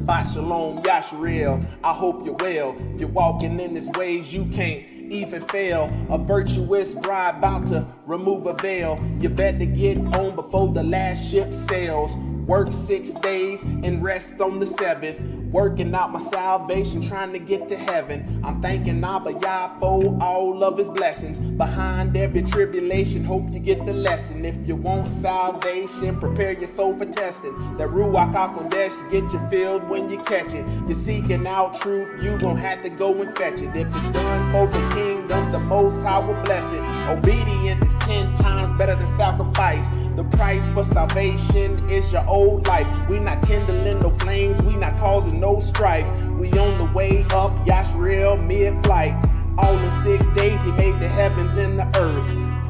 Shabbat Shalom, Yasharel. I hope you're well. If you're walking in His ways, you can't even fail. A virtuous bride about to remove a veil. You better get on before the last ship sails. Work 6 days and rest on the 7th. Working out my salvation, trying to get to heaven. I'm thanking Abba Yah for all of His blessings. Behind every tribulation, hope you get the lesson. If you want salvation, prepare your soul for testing. That Ruach HaKodesh get you filled when you catch it. You're seeking out truth, you gon' have to go and fetch it. If it's done for the kingdom, the Most High will bless it. Obedience is 10 times better than sacrifice. The price for salvation is your old life. We not kindling no flames, we not causing no strife. We on the way up, Yasharel mid-flight. All in 6 days He made the heavens and the earth.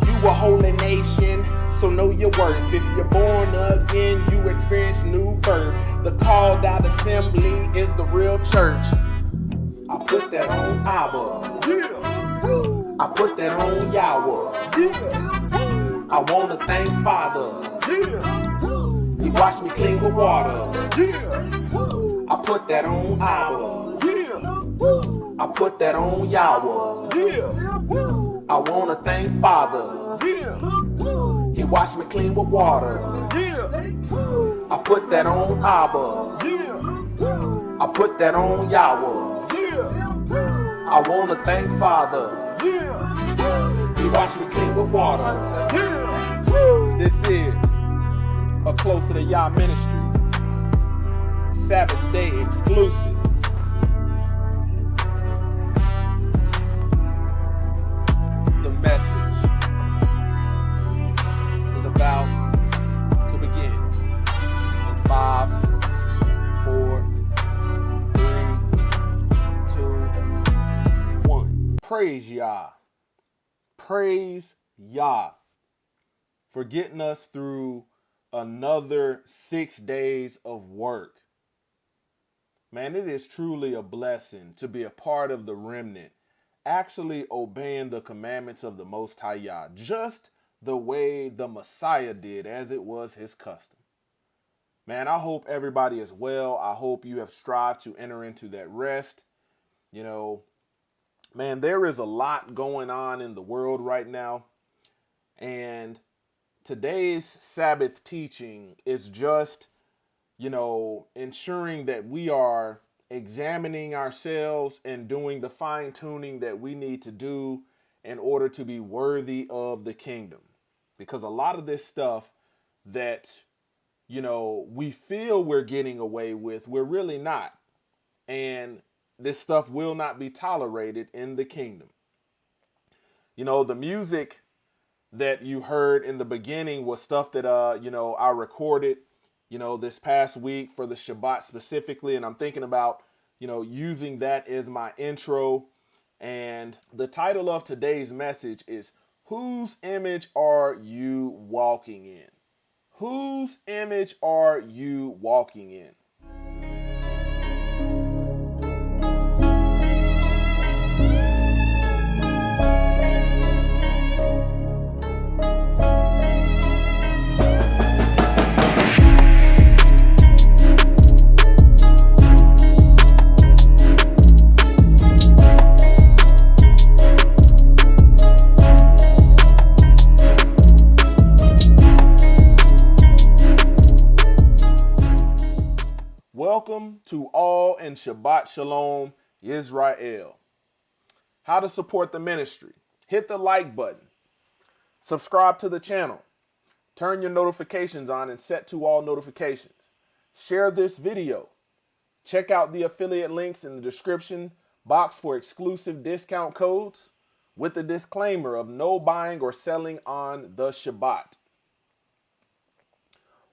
You a holy nation, so know your worth. If you're born again, you experience new birth. The called out assembly is the real church. I put that on Abba. Yeah. I put that on Yahweh. Yeah. I wanna thank Father. Yeah. He washed me clean with water. Yeah. I put that on Abba. Yeah. I put that on Yahweh. Yeah. I wanna thank Father. Yeah. He washed me clean with water. Yeah. I put that on Abba. Yeah. I put that on Yahweh. Yeah. I wanna thank Father. Yeah. He washed me clean with water. Yeah. This is a Closer to Yah Ministries Sabbath Day exclusive. The message is about to begin in 5, 4, 3, 2, 1. Praise Yah. Praise Yah for getting us through another 6 days of work. Man, it is truly a blessing to be a part of the remnant, actually obeying the commandments of the Most High Yah, just the way the Messiah did, as it was His custom. Man, I hope everybody is well. I hope you have strived to enter into that rest. You know, man, there is a lot going on in the world right now, and today's Sabbath teaching is just, ensuring that we are examining ourselves and doing the fine tuning that we need to do in order to be worthy of the kingdom. Because a lot of this stuff that, we feel we're getting away with, we're really not. And this stuff will not be tolerated in the kingdom. The music that you heard in the beginning was stuff that, I recorded, this past week for the Shabbat specifically. And I'm thinking about, using that as my intro. And the title of today's message is, Whose Image Are You Walking In? Whose image are you walking in? Welcome to all in Shabbat Shalom, Israel. How to support the ministry. Hit the like button. Subscribe to the channel. Turn your notifications on and set to all notifications. Share this video. Check out the affiliate links in the description box for exclusive discount codes with the disclaimer of no buying or selling on the Shabbat.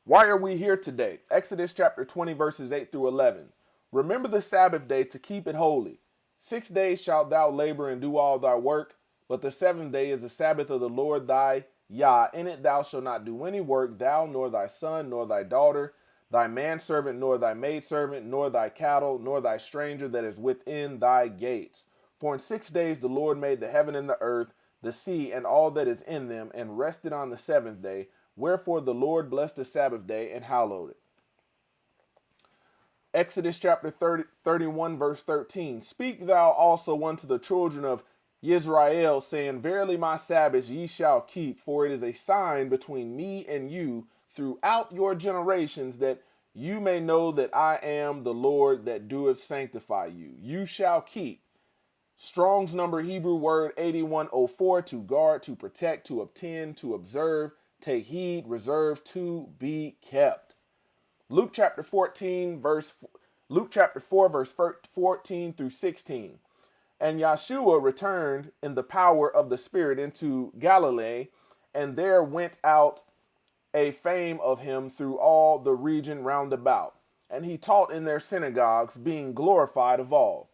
Why are we here today? Exodus chapter 20, verses 8 through 11. Remember the Sabbath day to keep it holy. 6 days shalt thou labor and do all thy work, but the 7th day is the Sabbath of the Lord thy Yah. In it thou shalt not do any work, thou, nor thy son, nor thy daughter, thy manservant, nor thy maidservant, nor thy cattle, nor thy stranger that is within thy gates. For in 6 days the Lord made the heaven and the earth, the sea, and all that is in them, and rested on the 7th day. Wherefore the Lord blessed the Sabbath day and hallowed it. Exodus chapter 31, verse 13. Speak thou also unto the children of Israel, saying, Verily my Sabbaths ye shall keep, for it is a sign between me and you throughout your generations, that you may know that I am the Lord that doeth sanctify you. You shall keep. Strong's number Hebrew word 8104, to guard, to protect, to obtend, to observe, take heed, reserve, to be kept. Luke chapter 4 verse 14 through 16. And Yeshua returned in the power of the Spirit into Galilee, and there went out a fame of him through all the region round about. And he taught in their synagogues, being glorified of all.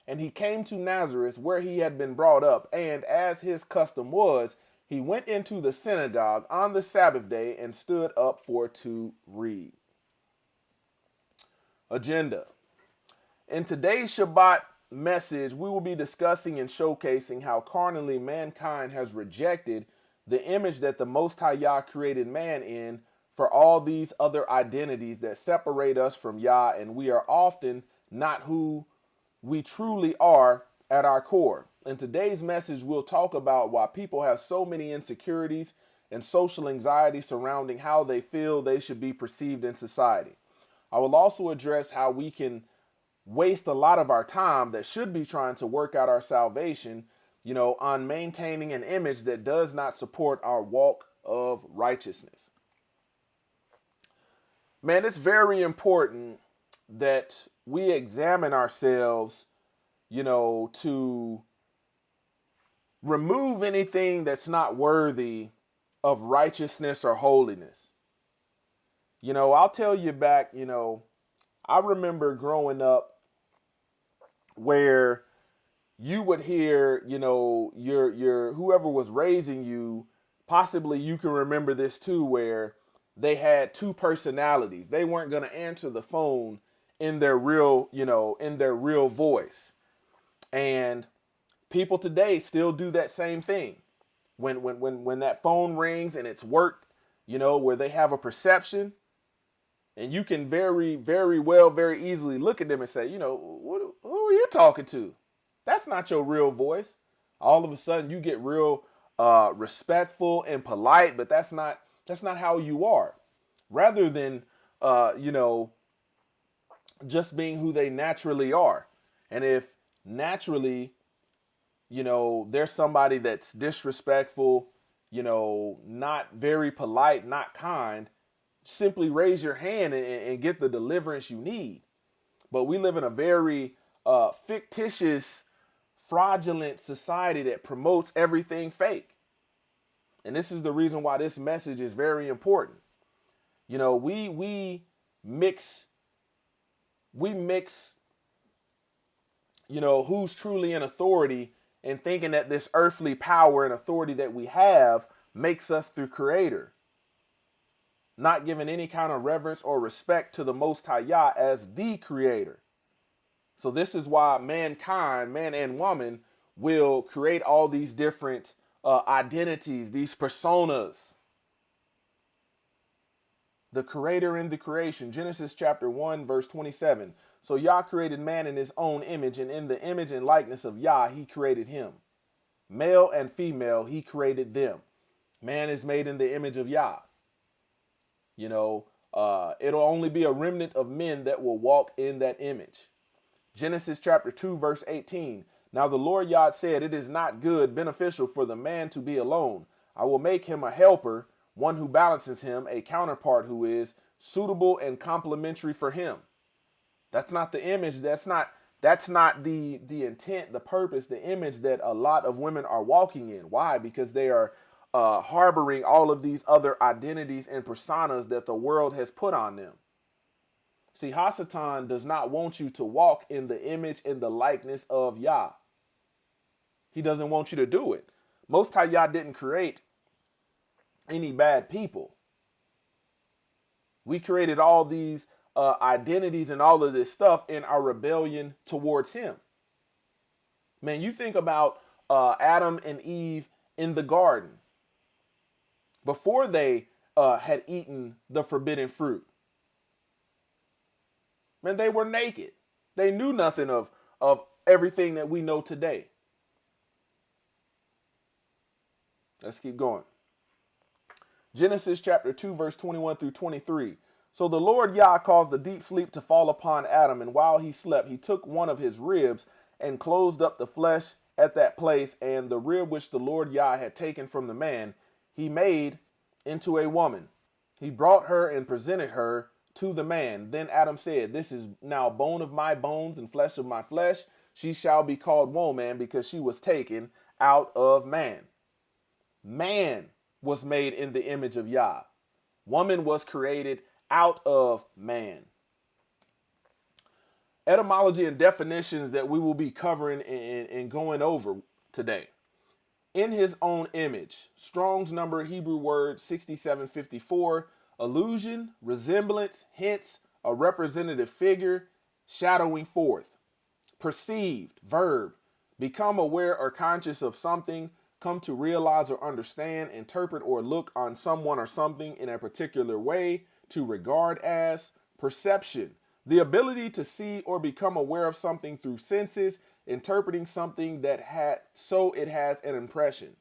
And he came to Nazareth, where he had been brought up, and as his custom was, he went into the synagogue on the Sabbath day and stood up for to read. Agenda. In today's Shabbat message, we will be discussing and showcasing how carnally mankind has rejected the image that the Most High Yah created man in for all these other identities that separate us from Yah, and we are often not who we truly are at our core. In today's message, we'll talk about why people have so many insecurities and social anxiety surrounding how they feel they should be perceived in society. I will also address how we can waste a lot of our time that should be trying to work out our salvation, on maintaining an image that does not support our walk of righteousness. Man, it's very important that we examine ourselves, to remove anything that's not worthy of righteousness or holiness. I'll tell you back, I remember growing up where you would hear, your whoever was raising you, possibly you can remember this too, where they had two personalities. They weren't going to answer the phone in their real, in their real voice. And people today still do that same thing. When that phone rings and it's work, where they have a perception, and you can very, very well, very easily look at them and say, who are you talking to? That's not your real voice. All of a sudden you get real respectful and polite, but that's not how you are. Rather than just being who they naturally are. And if naturally, there's somebody that's disrespectful, not very polite, not kind, simply raise your hand and get the deliverance you need. But we live in a very fictitious, fraudulent society that promotes everything fake. And this is the reason why this message is very important. We mix, who's truly in authority, and thinking that this earthly power and authority that we have makes us the creator. Not giving any kind of reverence or respect to the Most High Yah as the creator. So this is why mankind, man and woman, will create all these different identities, these personas. The creator in the creation. Genesis chapter 1, verse 27. So Yah created man in his own image, and in the image and likeness of Yah, he created him. Male and female, he created them. Man is made in the image of Yah. It'll only be a remnant of men that will walk in that image. Genesis chapter 2, verse 18. Now the Lord Yah said, it is not good, beneficial for the man to be alone. I will make him a helper, one who balances him, a counterpart who is suitable and complementary for him. That's not the image. That's not the intent, the purpose, the image that a lot of women are walking in. Why? Because they are harboring all of these other identities and personas that the world has put on them. See, Hasatan does not want you to walk in the image and the likeness of Yah. He doesn't want you to do it. Most High Yah didn't create any bad people. We created all these identities and all of this stuff in our rebellion towards him. Man, you think about Adam and Eve in the garden before they had eaten the forbidden fruit. Man, they were naked. They knew nothing of everything that we know today. Let's keep going. Genesis chapter 2, verse 21 through 23. So the Lord Yah caused the deep sleep to fall upon Adam, and while he slept, he took one of his ribs and closed up the flesh at that place, and the rib which the Lord Yah had taken from the man, he made into a woman. He brought her and presented her to the man. Then Adam said, this is now bone of my bones and flesh of my flesh. She shall be called woman because she was taken out of man. Man was made in the image of Yah. Woman was created out of man. Etymology and definitions that we will be covering and going over today. In his own image, Strong's number Hebrew word 6754, allusion, resemblance, hence a representative figure, shadowing forth. Perceived, verb, become aware or conscious of something, come to realize or understand, interpret or look on someone or something in a particular way, to regard as. Perception, the ability to see or become aware of something through senses, interpreting something that so it has an impression.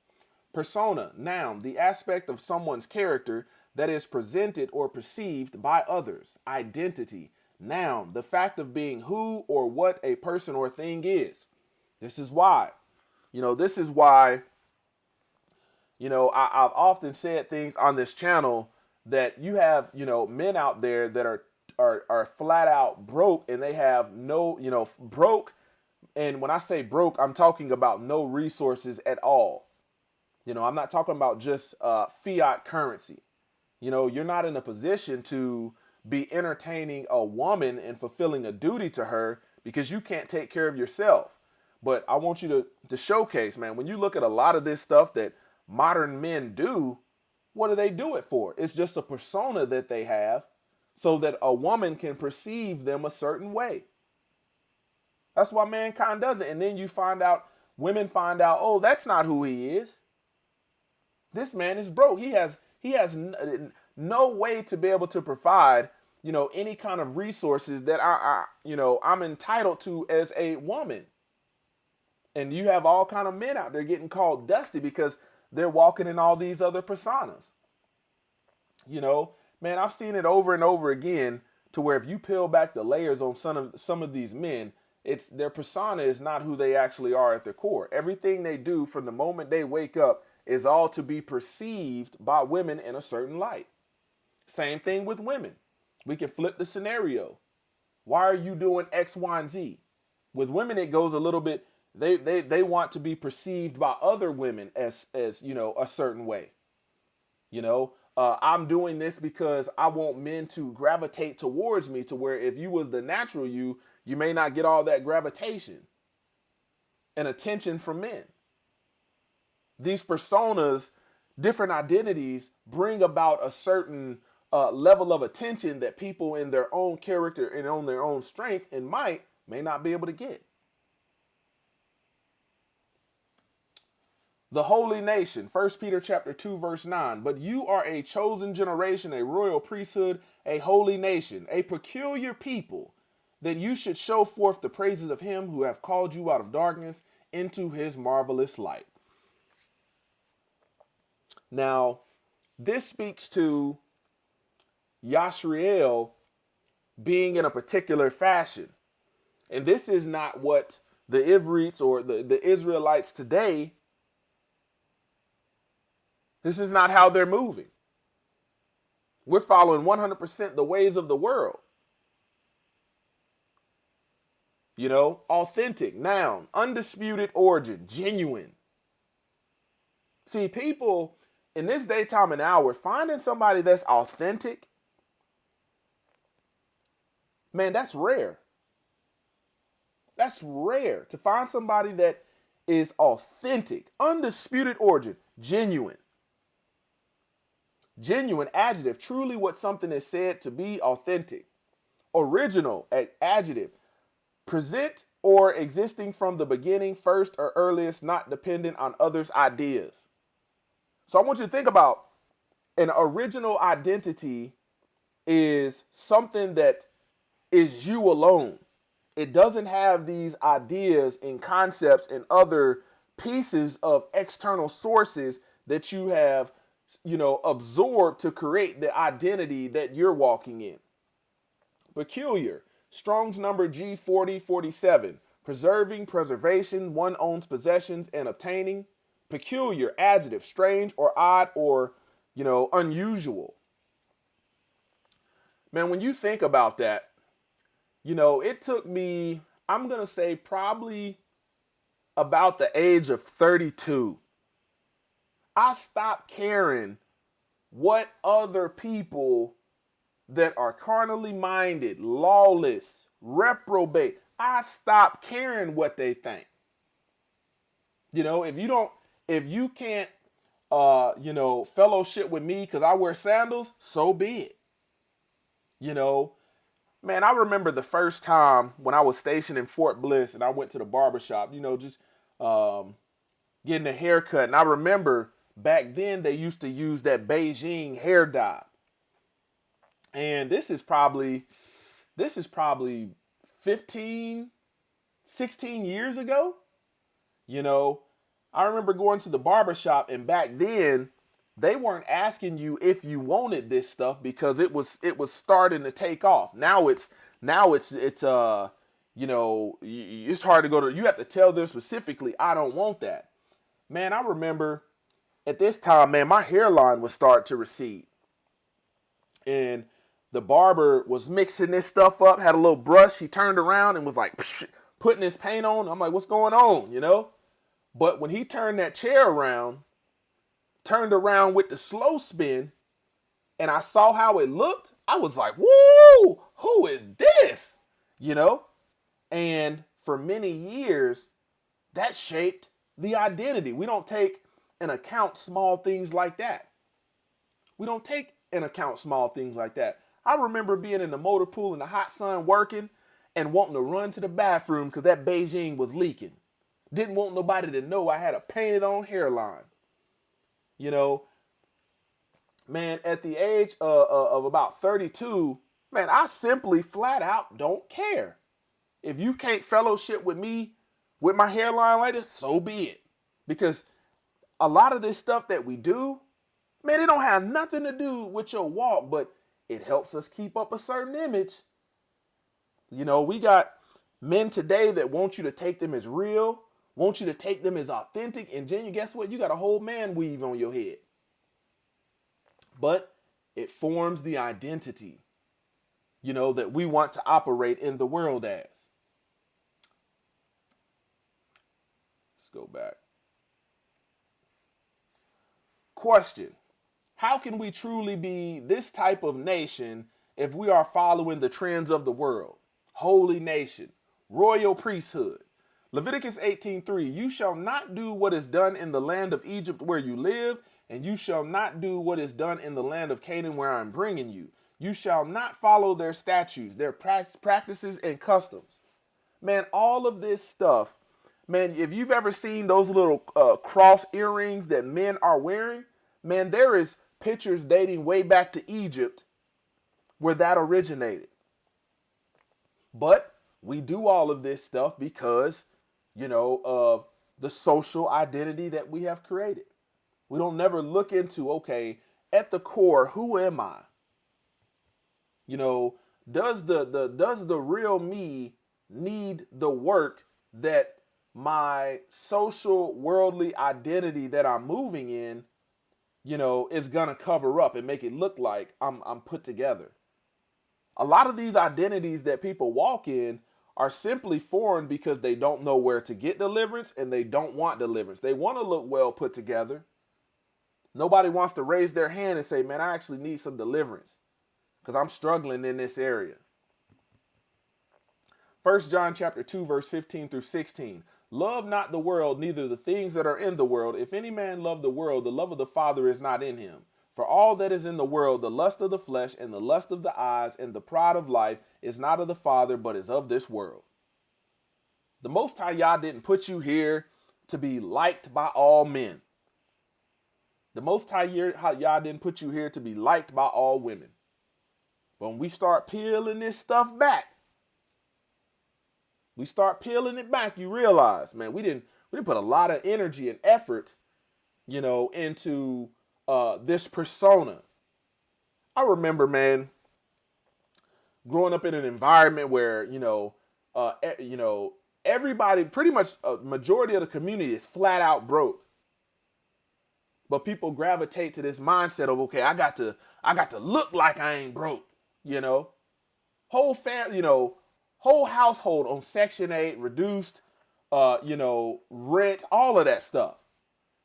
Persona, noun, the aspect of someone's character that is presented or perceived by others. Identity, noun, the fact of being who or what a person or thing is. This is why, I've often said things on this channel that you have, men out there that are flat out broke, and they have no, broke. And when I say broke, I'm talking about no resources at all. I'm not talking about just fiat currency. You're not in a position to be entertaining a woman and fulfilling a duty to her because you can't take care of yourself. But I want you to showcase, man, when you look at a lot of this stuff that modern men do, what do they do it for? It's just a persona that they have so that a woman can perceive them a certain way. That's why mankind does it. And then women find out, oh, that's not who he is. This man is broke. He has no way to be able to provide, any kind of resources that I'm entitled to as a woman. And you have all kind of men out there getting called dusty because they're walking in all these other personas. Man, I've seen it over and over again to where if you peel back the layers on some of these men, their persona is not who they actually are at their core. Everything they do from the moment they wake up is all to be perceived by women in a certain light. Same thing with women. We can flip the scenario. Why are you doing X, Y, and Z? With women, it goes a little bit. They want to be perceived by other women as a certain way. I'm doing this because I want men to gravitate towards me, to where if you was the natural you may not get all that gravitation and attention from men. These personas, different identities, bring about a certain level of attention that people in their own character and on their own strength and might may not be able to get. The holy nation, 1 Peter chapter 2, verse 9. But you are a chosen generation, a royal priesthood, a holy nation, a peculiar people, that you should show forth the praises of him who have called you out of darkness into his marvelous light. Now, this speaks to Yashriel being in a particular fashion. And this is not what the Ivrites or the Israelites today, this is not how they're moving. We're following 100% the ways of the world. Authentic, noun, undisputed origin, genuine. See, people in this day, time, and hour, finding somebody that's authentic, man, that's rare. That's rare to find somebody that is authentic, undisputed origin, genuine. Genuine, adjective, truly what something is said to be authentic. Original, adjective, present or existing from the beginning, first or earliest, not dependent on others' ideas. So I want you to think about an original identity is something that is you alone. It doesn't have these ideas and concepts and other pieces of external sources that you have, absorbed to create the identity that you're walking in. Peculiar. Strong's number G4047. Preserving, preservation, one owns possessions and obtaining. Peculiar, adjective, strange or odd or, unusual. Man, when you think about that, it took me, I'm going to say probably about the age of 32. I stopped caring what other people that are carnally minded, lawless, reprobate, I stopped caring what they think. If you can't, fellowship with me because I wear sandals, so be it. Man, I remember the first time when I was stationed in Fort Bliss and I went to the barbershop, just getting a haircut. And I remember back then they used to use that Beijing hair dye. And this is probably 15, 16 years ago. I remember going to the barbershop, and back then they weren't asking you if you wanted this stuff because it was starting to take off. Now it's it's hard to go to, you have to tell them specifically, I don't want that. Man, I remember at this time, man, my hairline was starting to recede. And the barber was mixing this stuff up, had a little brush. He turned around and was like putting his paint on. I'm like, what's going on, But when he turned that chair around, turned around with the slow spin, and I saw how it looked, I was like, woo, who is this? And for many years, that shaped the identity. We don't take into account small things like that. I remember being in the motor pool in the hot sun working and wanting to run to the bathroom because that Beijing was leaking. Didn't want nobody to know I had a painted on hairline. Man, at the age of about 32, man, I simply flat out don't care. If you can't fellowship with me with my hairline like this, so be it. Because a lot of this stuff that we do, man, it don't have nothing to do with your walk, but it helps us keep up a certain image. We got men today that want you to take them as real, want you to take them as authentic and genuine. Guess what? You got a whole man weave on your head. But it forms the identity, that we want to operate in the world as. Let's go back. Question. How can we truly be this type of nation if we are following the trends of the world? Holy nation, royal priesthood. Leviticus 18:3, you shall not do what is done in the land of Egypt where you live, and you shall not do what is done in the land of Canaan where I am bringing you. You shall not follow their statutes, their practices and customs. Man, all of this stuff, man, if you've ever seen those little cross earrings that men are wearing, man, there is pictures dating way back to Egypt where that originated. But we do all of this stuff because, of the social identity that we have created. We don't never look into, okay, at the core, who am I? Does the real me need the work that my social worldly identity that I'm moving in, is gonna cover up and make it look like I'm put together? A lot of these identities that people walk in are simply formed because they don't know where to get deliverance and they don't want deliverance. They want to look well put together. Nobody wants to raise their hand and say, man, I actually need some deliverance because I'm struggling in this area. 1 John chapter 2, verse 15 through 16. Love not the world, neither the things that are in the world. If any man love the world, the love of the Father is not in him. For all that is in the world, the lust of the flesh and the lust of the eyes and the pride of life is not of the Father, but is of this world. The Most High Yah didn't put you here to be liked by all men. The Most High Yah didn't put you here to be liked by all women. But when we start peeling this stuff back, We start peeling it back, you realize, man, we didn't put a lot of energy and effort, into this persona. I remember, man, growing up in an environment where, everybody, pretty much a majority of the community is flat out broke. But people gravitate to this mindset of, okay, I got to look like I ain't broke, you know. Whole whole household on Section 8, reduced, rent, all of that stuff.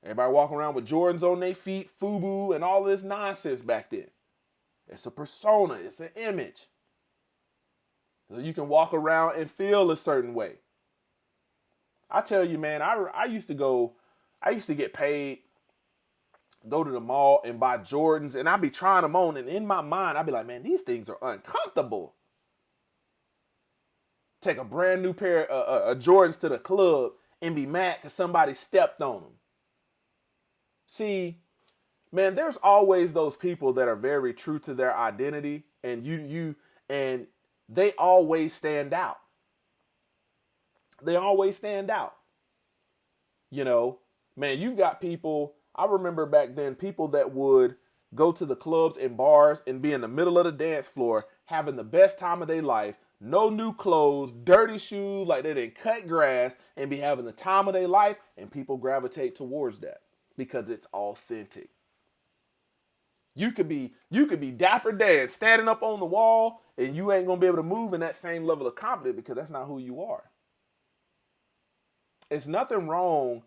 Everybody walking around with Jordans on their feet, FUBU, and all this nonsense back then. It's a persona, it's an image. So you can walk around and feel a certain way. I tell you, man, I used to get paid, go to the mall and buy Jordans, and I'd be trying them on, and in my mind, I'd be like, man, these things are uncomfortable. Take a brand new pair of Jordans to the club and be mad because somebody stepped on them. See, man, there's always those people that are very true to their identity, and and they always stand out. They always stand out. Man, you've got people, I remember back then, people that would go to the clubs and bars and be in the middle of the dance floor having the best time of their life, no new clothes, dirty shoes, like they didn't cut grass, and be having the time of their life, and people gravitate towards that because it's authentic. You could be Dapper Dan standing up on the wall, and you ain't gonna be able to move in that same level of confidence because that's not who you are. It's nothing wrong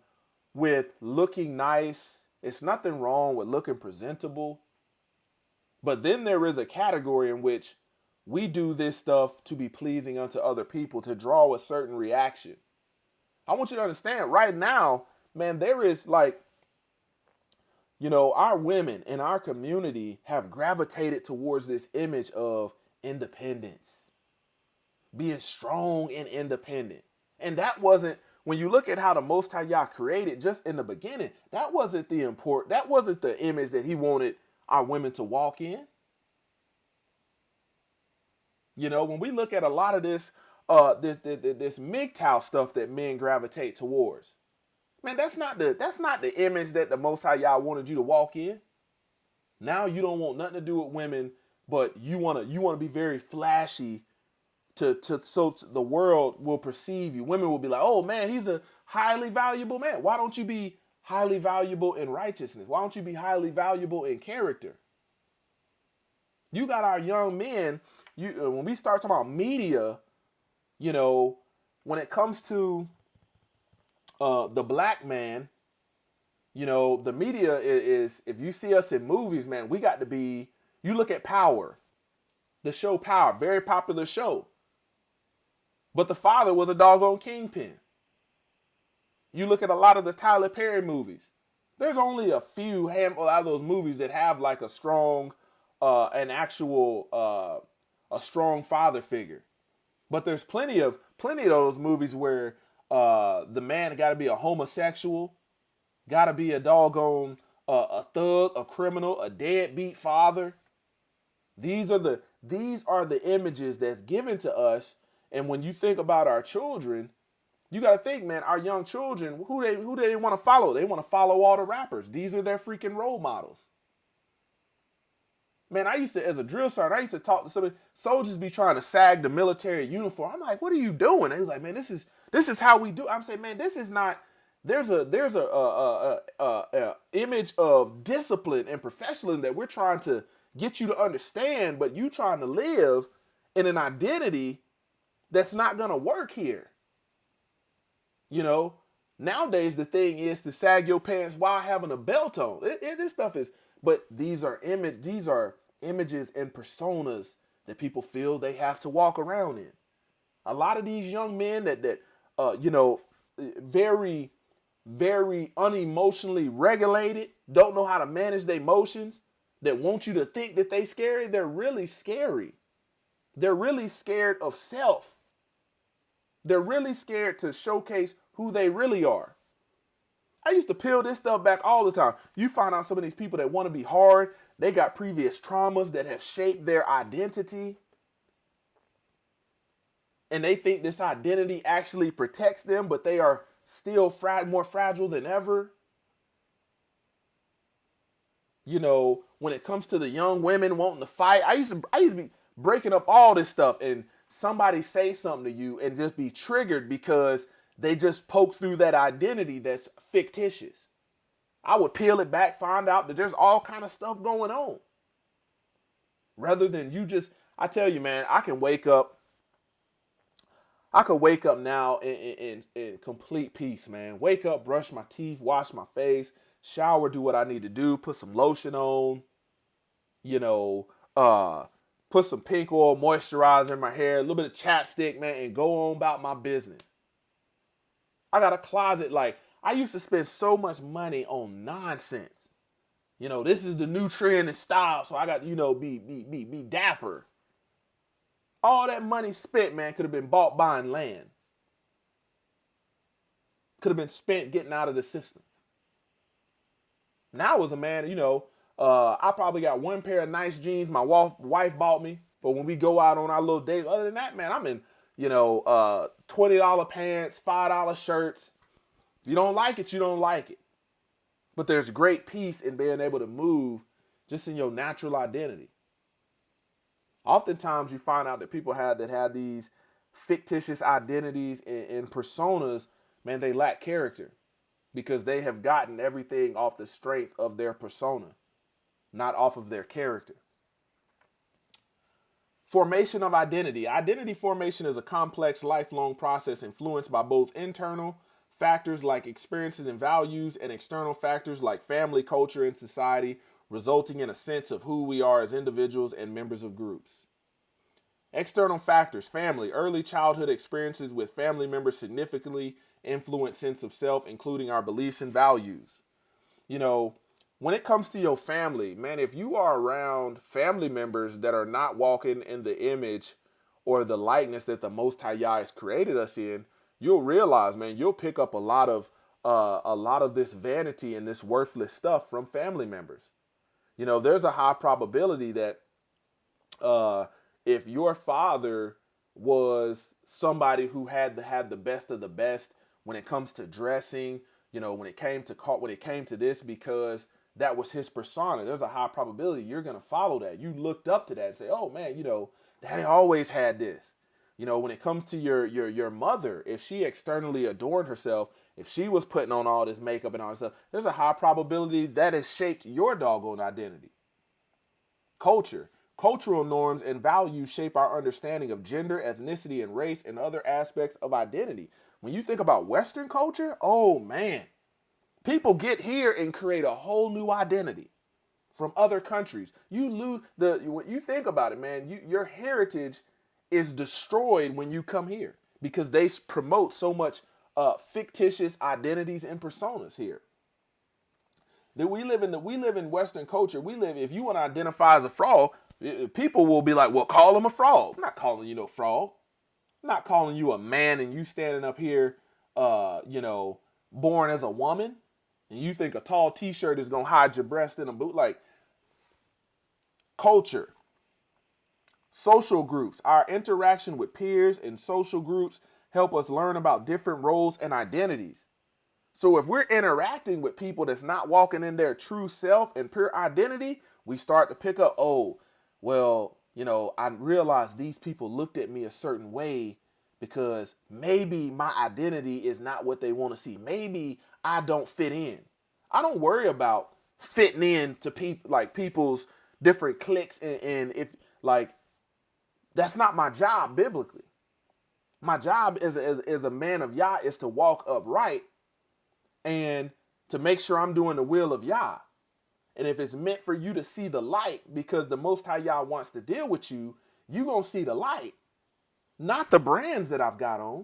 with looking nice. It's nothing wrong with looking presentable. But then there is a category in which we do this stuff to be pleasing unto other people, to draw a certain reaction. I want you to understand right now, man, there is our women in our community have gravitated towards this image of independence, being strong and independent. And that wasn't, when you look at how the Most High Yah created just in the beginning, that wasn't the image that he wanted our women to walk in. When we look at a lot of this MGTOW stuff that men gravitate towards, man, that's not the image that the Most High Yah wanted you to walk in. Now you don't want nothing to do with women, but you wanna be very flashy so the world will perceive you. Women will be like, oh man, he's a highly valuable man. Why don't you be highly valuable in righteousness? Why don't you be highly valuable in character? You got our young men. When we start talking about media, when it comes to the black man, the media is, if you see us in movies, man, we got to be, you look at Power, the show Power, very popular show. But the father was a doggone kingpin. You look at a lot of the Tyler Perry movies. There's only a handful out of those movies that have like a strong, a strong father figure. But there's plenty of those movies where the man got to be a homosexual, got to be a doggone a thug, a criminal, a deadbeat father. These are the images that's given to us. And when you think about our children, you got to think, man, our young children, who they want to follow? They want to follow all the rappers. These are their freaking role models. Man, I used to, as a drill sergeant, I used to talk to some soldiers be trying to sag the military uniform. I'm like, what are you doing? And he was like, man, this is how we do. I'm saying, man, this is not. There's a image of discipline and professionalism that we're trying to get you to understand, but you trying to live in an identity that's not gonna work here. Nowadays the thing is to sag your pants while having a belt on. This stuff is. But these are images and personas that people feel they have to walk around in. A lot of these young men that very, very unemotionally regulated, don't know how to manage their emotions, that want you to think that they scary, they're really scary. They're really scared of self. They're really scared to showcase who they really are. I used to peel this stuff back all the time. You find out some of these people that want to be hard, they got previous traumas that have shaped their identity. and they think this identity actually protects them, but they are still more fragile than ever. You know, when it comes to the young women wanting to fight, I used to be breaking up all this stuff, and somebody say something to you and just be triggered because they just poke through that identity that's fictitious. I would peel it back, find out that there's all kind of stuff going on. Rather than you just, I tell you, man, I could wake up now in complete peace, man. Wake up, brush my teeth, wash my face, shower, do what I need to do, put some lotion on, you know, put some pink oil moisturizer in my hair, a little bit of chapstick, man, and go on about my business. I got a closet, like, I used to spend so much money on nonsense. You know, this is the new trend and style, so I got, you know, be dapper. All that money spent, man, could have been bought buying land. Could have been spent getting out of the system. Now as a man, you know, I probably got one pair of nice jeans my wife bought me for when we go out on our little dates. Other than that, man, I'm in, you know, $20 pants, $5 shirts. If you don't like it, you don't like it. But there's great peace in being able to move just in your natural identity. Oftentimes you find out that people have these fictitious identities and personas, man, they lack character because they have gotten everything off the strength of their persona, not off of their character. Formation of identity. Identity formation is a complex, lifelong process influenced by both internal factors like experiences and values and external factors like family, culture, and society, resulting in a sense of who we are as individuals and members of groups. External factors, family, early childhood experiences with family members significantly influence sense of self, including our beliefs and values. You know, when it comes to your family, man, if you are around family members that are not walking in the image or the likeness that the Most High Yah has created us in, you'll realize, man, you'll pick up a lot of this vanity and this worthless stuff from family members. You know, there's a high probability that if your father was somebody who had the best of the best when it comes to dressing, you know, when it came to this, because that was his persona, there's a high probability you're gonna follow that. You looked up to that and say, oh man, you know, Daddy always had this. You know, when it comes to your mother, if she externally adorned herself, if she was putting on all this makeup and all this stuff, there's a high probability that has shaped your doggone identity. Culture. Cultural norms and values shape our understanding of gender, ethnicity, and race and other aspects of identity. When you think about Western culture, oh man, people get here and create a whole new identity from other countries. When you think about it, man, your heritage is destroyed when you come here because they promote so much fictitious identities and personas here. That we live in Western culture. If you want to identify as a frog, people will be like, well, call him a frog. I'm not calling you no frog. I'm not calling you a man and you standing up here, you know, born as a woman, and you think a tall t-shirt is gonna hide your breast in a boot. Like, culture. Social groups. Our interaction with peers and social groups help us learn about different roles and identities. So if we're interacting with people that's not walking in their true self and pure identity, we start to pick up, oh, well, you know, I realized these people looked at me a certain way because maybe my identity is not what they want to see. Maybe I don't fit in. I don't worry about fitting in to people's different cliques and if like that's not my job biblically. My job as a man of Yah is to walk upright and to make sure I'm doing the will of Yah. And if it's meant for you to see the light because the Most High Yah wants to deal with you, you're going to see the light, not the brands that I've got on.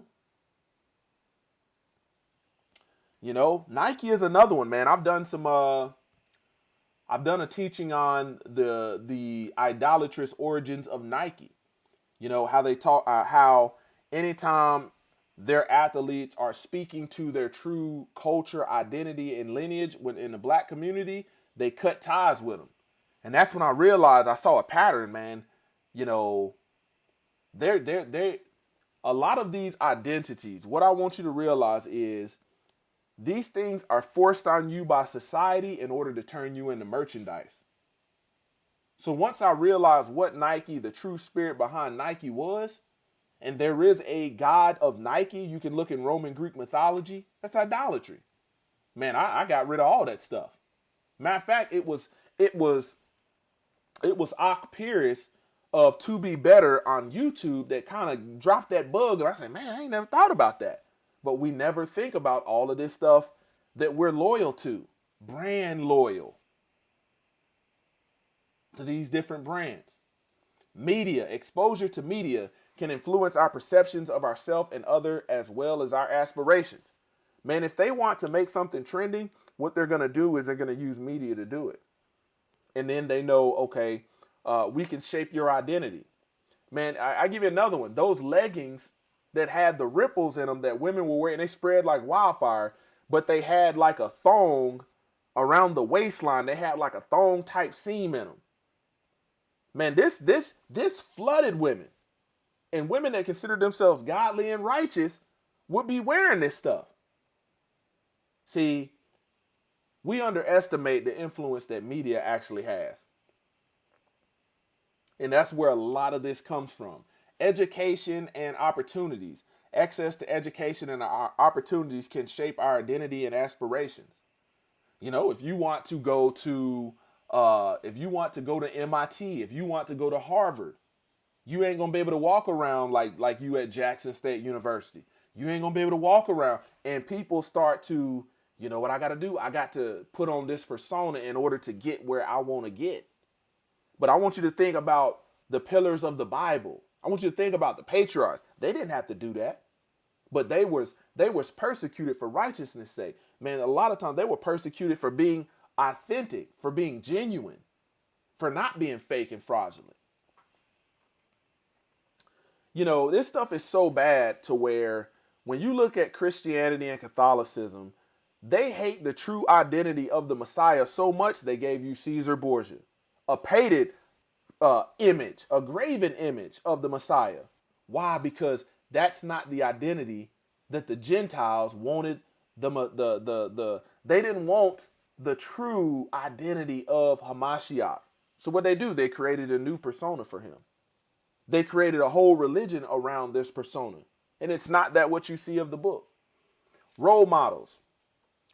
You know, Nike is another one, man. I've done a teaching on the idolatrous origins of Nike. You know, how they talk, how anytime their athletes are speaking to their true culture, identity, and lineage in the black community, they cut ties with them. And that's when I realized I saw a pattern, man. You know, A lot of these identities, what I want you to realize is these things are forced on you by society in order to turn you into merchandise. So once I realized what Nike, the true spirit behind Nike was, and there is a god of Nike, you can look in Roman Greek mythology, that's idolatry. Man, I got rid of all that stuff. Matter of fact, it was Ak Pierce of To Be Better on YouTube that kind of dropped that bug, and I said, man, I ain't never thought about that. But we never think about all of this stuff that we're loyal to, brand loyal to these different brands. Media, exposure to media can influence our perceptions of ourselves and other as well as our aspirations. Man, if they want to make something trending, what they're going to do is they're going to use media to do it. And then they know, okay, we can shape your identity. Man, I give you another one. Those leggings that had the ripples in them that women were wearing, they spread like wildfire, but they had like a thong around the waistline. They had like a thong type seam in them. Man, this flooded women. And women that consider themselves godly and righteous would be wearing this stuff. See, we underestimate the influence that media actually has. And that's where a lot of this comes from. Education and opportunities. Access to education and our opportunities can shape our identity and aspirations. You know, if you want to go to MIT, if you want to go to Harvard, you ain't gonna be able to walk around like you at Jackson State University. You ain't gonna be able to walk around, and people start to, you know what I gotta do? I got to put on this persona in order to get where I want to get. But I want you to think about the pillars of the Bible. I want you to think about the patriarchs. They didn't have to do that, but they was persecuted for righteousness' sake. Man, a lot of times they were persecuted for being authentic, for being genuine, for not being fake and fraudulent. You know, this stuff is so bad to where when you look at Christianity and Catholicism, they hate the true identity of the Messiah so much they gave you Caesar Borgia, a painted image, a graven image of the Messiah. Why? Because that's not the identity that the Gentiles wanted. They didn't want the true identity of Hamashiach. So what they do, they created a new persona for him. They created a whole religion around this persona. And it's not that what you see of the book. Role models.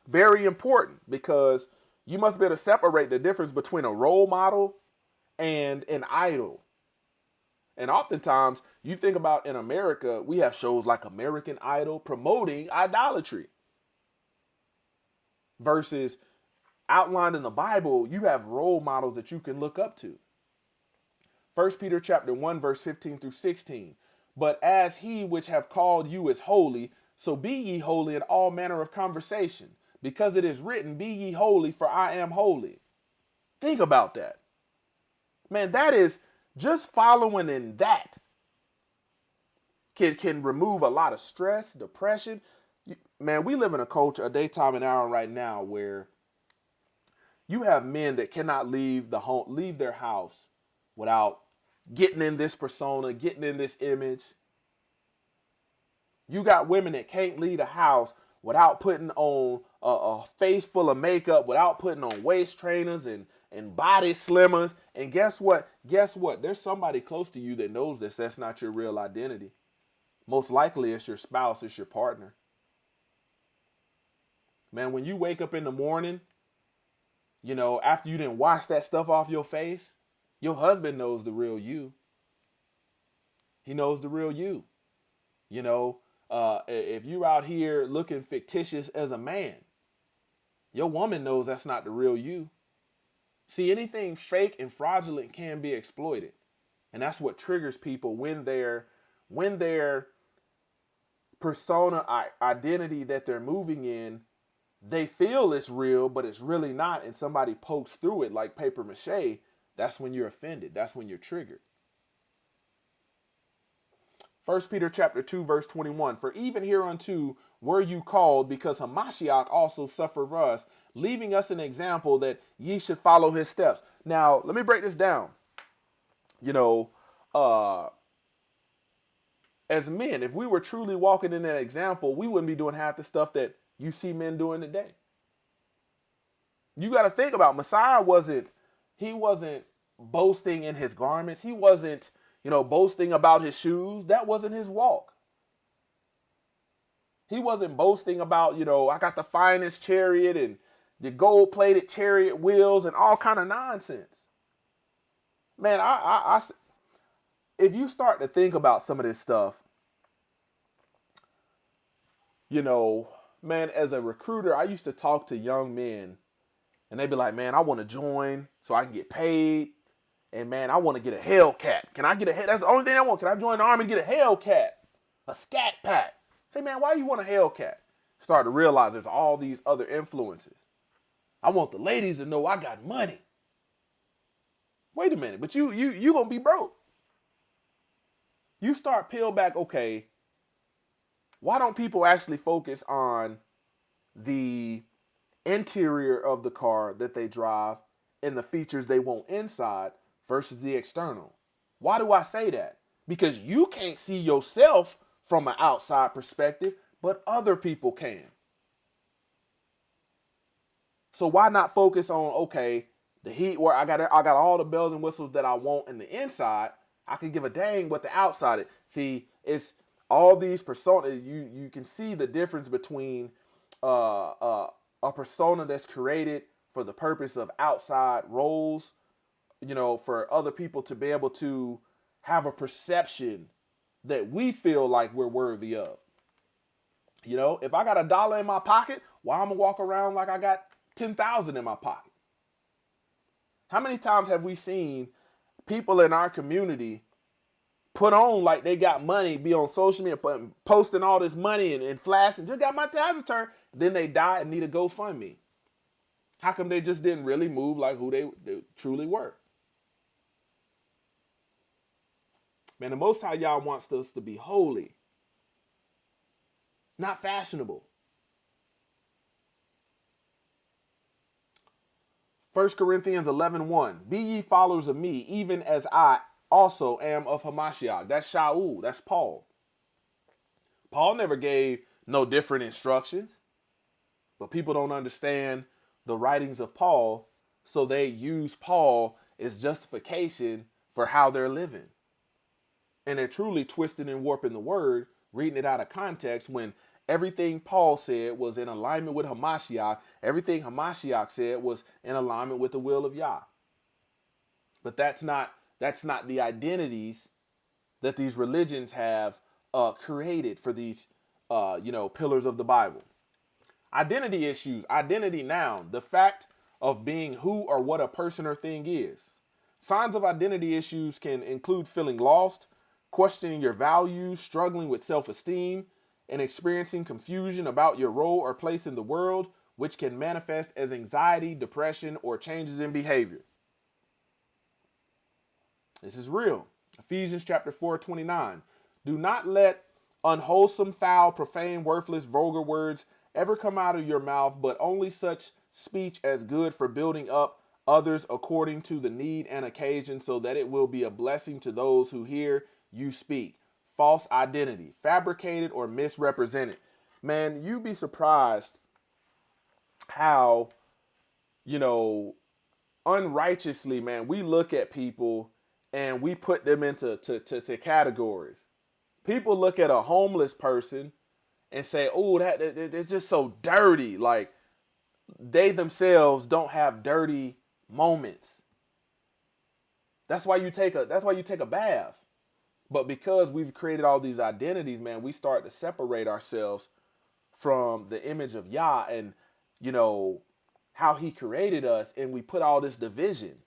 Very important, because you must be able to separate the difference between a role model and an idol. And oftentimes, you think about in America, we have shows like American Idol promoting idolatry. Versus outlined in the Bible, you have role models that you can look up to. 1 Peter chapter 1, verse 15 through 16. But as he which have called you is holy, so be ye holy in all manner of conversation, because it is written, be ye holy, for I am holy. Think about that. Man, that is just following in that can remove a lot of stress, depression. Man, we live in a culture, a daytime and hour right now, where you have men that cannot leave their house without getting in this persona, getting in this image. You got women that can't leave the house without putting on a face full of makeup, without putting on waist trainers and body slimmers. And guess what? There's somebody close to you that knows this. That's not your real identity. Most likely it's your spouse, it's your partner. Man, when you wake up in the morning, you know, after you didn't wash that stuff off your face, your husband knows the real you. He knows the real you. You know, if you're out here looking fictitious as a man, your woman knows that's not the real you. See, anything fake and fraudulent can be exploited. And that's what triggers people when their persona, identity that they're moving in, they feel it's real, but it's really not. And somebody pokes through it like paper mache. That's when you're offended. That's when you're triggered. 1 Peter chapter 2, verse 21. For even hereunto were you called, because Hamashiach also suffered for us, leaving us an example that ye should follow his steps. Now, let me break this down. You know, as men, if we were truly walking in that example, we wouldn't be doing half the stuff that you see men doing today. You got to think about Messiah he wasn't boasting in his garments. He wasn't, boasting about his shoes. That wasn't his walk. He wasn't boasting about, I got the finest chariot and the gold-plated chariot wheels and all kind of nonsense. Man, if you start to think about some of this stuff, man, as a recruiter, I used to talk to young men and they'd be like, man, I want to join so I can get paid. And man, I want to get a Hellcat. Can I get that's the only thing I want. Can I join the army and get a Hellcat? A scat pack. Say, man, why you want a Hellcat? Start to realize there's all these other influences. I want the ladies to know I got money. Wait a minute, but you gonna be broke. You start peel back, okay, why don't people actually focus on the interior of the car that they drive and the features they want inside versus the external? Why do I say that? Because you can't see yourself from an outside perspective, but other people can. So why not focus on, okay, the heat where I got all the bells and whistles that I want in the inside. I can give a dang what the outside is. See, it's all these personas. You can see the difference between a persona that's created for the purpose of outside roles, for other people to be able to have a perception that we feel like we're worthy of. If I got $1 in my pocket, why I'm gonna walk around like I got 10,000 in my pocket? How many times have we seen people in our community put on like they got money, be on social media, posting all this money and flashing, just got my tax return, then they die and need a GoFundMe? How come they just didn't really move like who they truly were? Man, the Most High Yah wants us to be holy, not fashionable. 1 Corinthians 11:1. Be ye followers of me, even as I also am of Hamashiach. That's Shaul. That's Paul. Paul never gave no different instructions. But people don't understand the writings of Paul, so they use Paul as justification for how they're living. And they're truly twisting and warping the word, reading it out of context when everything Paul said was in alignment with Hamashiach. Everything Hamashiach said was in alignment with the will of Yah. But that's not the identities that these religions have created for these pillars of the Bible. Identity issues, identity noun, the fact of being who or what a person or thing is. Signs of identity issues can include feeling lost, questioning your values, struggling with self-esteem, and experiencing confusion about your role or place in the world, which can manifest as anxiety, depression, or changes in behavior. This is real. Ephesians chapter 4:29. Do not let unwholesome, foul, profane, worthless, vulgar words ever come out of your mouth, but only such speech as good for building up others according to the need and occasion, so that it will be a blessing to those who hear you speak. False identity, fabricated or misrepresented. Man, you'd be surprised how, unrighteously, man, we look at people and we put them into categories. People look at a homeless person and say, oh, they're just so dirty. Like, they themselves don't have dirty moments. That's why you take a bath. But because we've created all these identities, man, we start to separate ourselves from the image of Yah and, how he created us. And we put all this division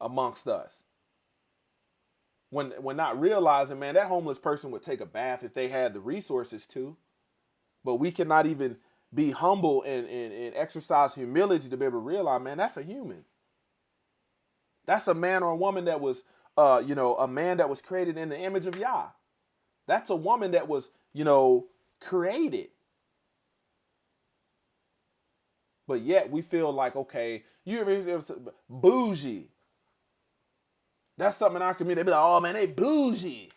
amongst us. When not realizing, man, that homeless person would take a bath if they had the resources to. But we cannot even be humble and exercise humility to be able to realize, man, that's a human. That's a man or a woman that was, a man that was created in the image of Yah. That's a woman that was, created. But yet we feel like, okay, you ever bougie. That's something in our community. They be like, oh man, they bougie.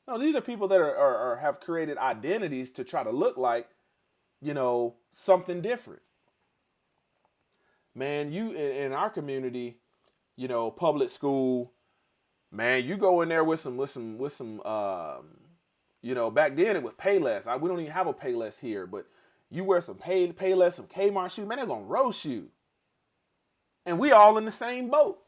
No, these are people that are have created identities to try to look like, something different. Man, you in our community, public school, man, you go in there with some back then it was Payless. We don't even have a Payless here, but you wear some Payless, some Kmart shoes, man, they're gonna roast you. And we all in the same boat.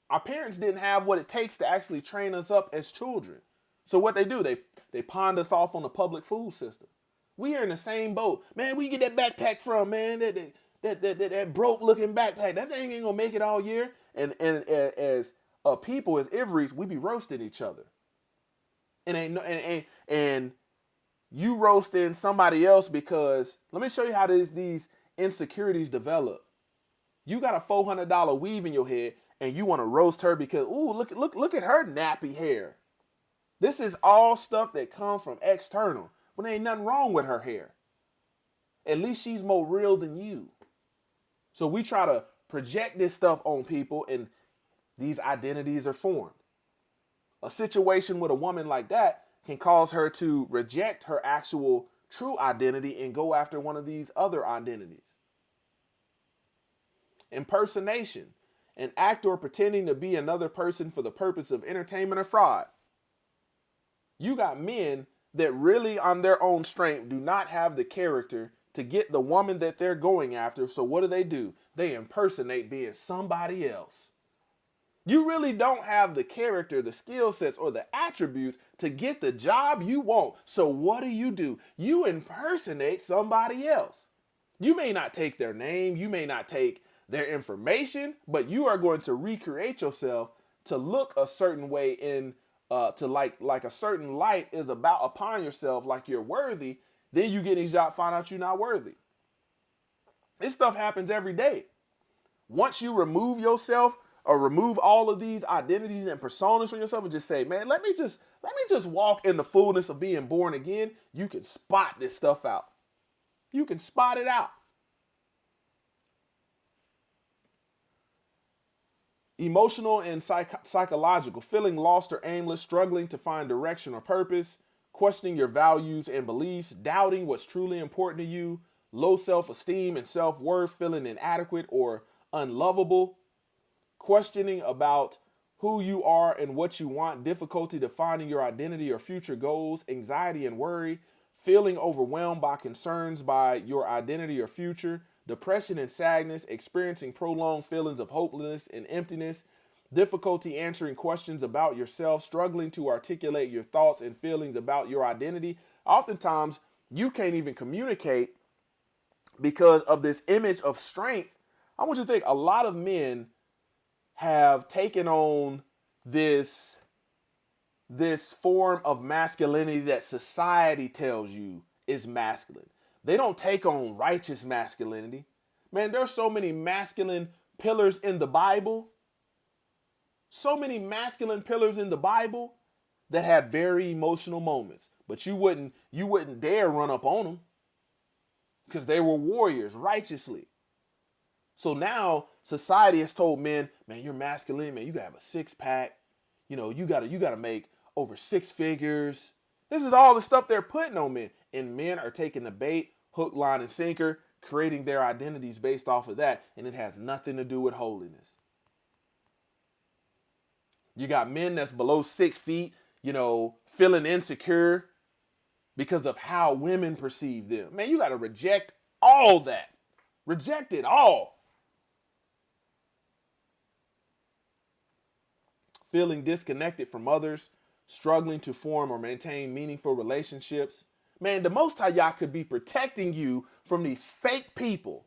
Our parents didn't have what it takes to actually train us up as children. So what they do, they pawned us off on the public food system. We are in the same boat. Man, where you get that backpack from, man? That broke looking backpack. That thing ain't gonna make it all year. And as people, as Ivories, we be roasting each other. And you roasting somebody else because let me show you how these insecurities develop. You got a $400 weave in your head and you want to roast her because look at her nappy hair. This is all stuff that comes from external. But there ain't nothing wrong with her hair. At least she's more real than you. So we try to project this stuff on people and these identities are formed. A situation with a woman like that can cause her to reject her actual true identity and go after one of these other identities. Impersonation, an actor pretending to be another person for the purpose of entertainment or fraud. You got men that really on their own strength do not have the character to get the woman that they're going after. So what do? They impersonate being somebody else. You really don't have the character, the skill sets, or the attributes to get the job you want. So what do? You impersonate somebody else. You may not take their name, you may not take their information, but you are going to recreate yourself to look a certain way in to like a certain light is about upon yourself, like you're worthy. Then you get these jobs, find out you're not worthy. This stuff happens every day. Once you remove yourself or remove all of these identities and personas from yourself and just say, man, let me just walk in the fullness of being born again, you can spot this stuff out. You can spot it out. Emotional and psychological, feeling lost or aimless, struggling to find direction or purpose, questioning your values and beliefs, doubting what's truly important to you, low self-esteem and self-worth, feeling inadequate or unlovable, questioning about who you are and what you want, difficulty defining your identity or future goals, anxiety and worry, feeling overwhelmed by concerns by your identity or future, depression and sadness, experiencing prolonged feelings of hopelessness and emptiness, difficulty answering questions about yourself, struggling to articulate your thoughts and feelings about your identity. Oftentimes, you can't even communicate because of this image of strength. I want you to think a lot of men have taken on this form of masculinity that society tells you is masculine. They don't take on righteous masculinity. Man, there's so many masculine pillars in the Bible. So many masculine pillars in the Bible that have very emotional moments. But you wouldn't dare run up on them because they were warriors righteously. So now society has told men, man, you're masculine, man, you gotta have a six-pack. You gotta make over six figures. This is all the stuff they're putting on men. And men are taking the bait, hook, line, and sinker, creating their identities based off of that. And it has nothing to do with holiness. You got men that's below 6 feet, feeling insecure because of how women perceive them. Man, you got to reject all that. Reject it all. Feeling disconnected from others, struggling to form or maintain meaningful relationships. Man, the Most High Yah could be protecting you from these fake people.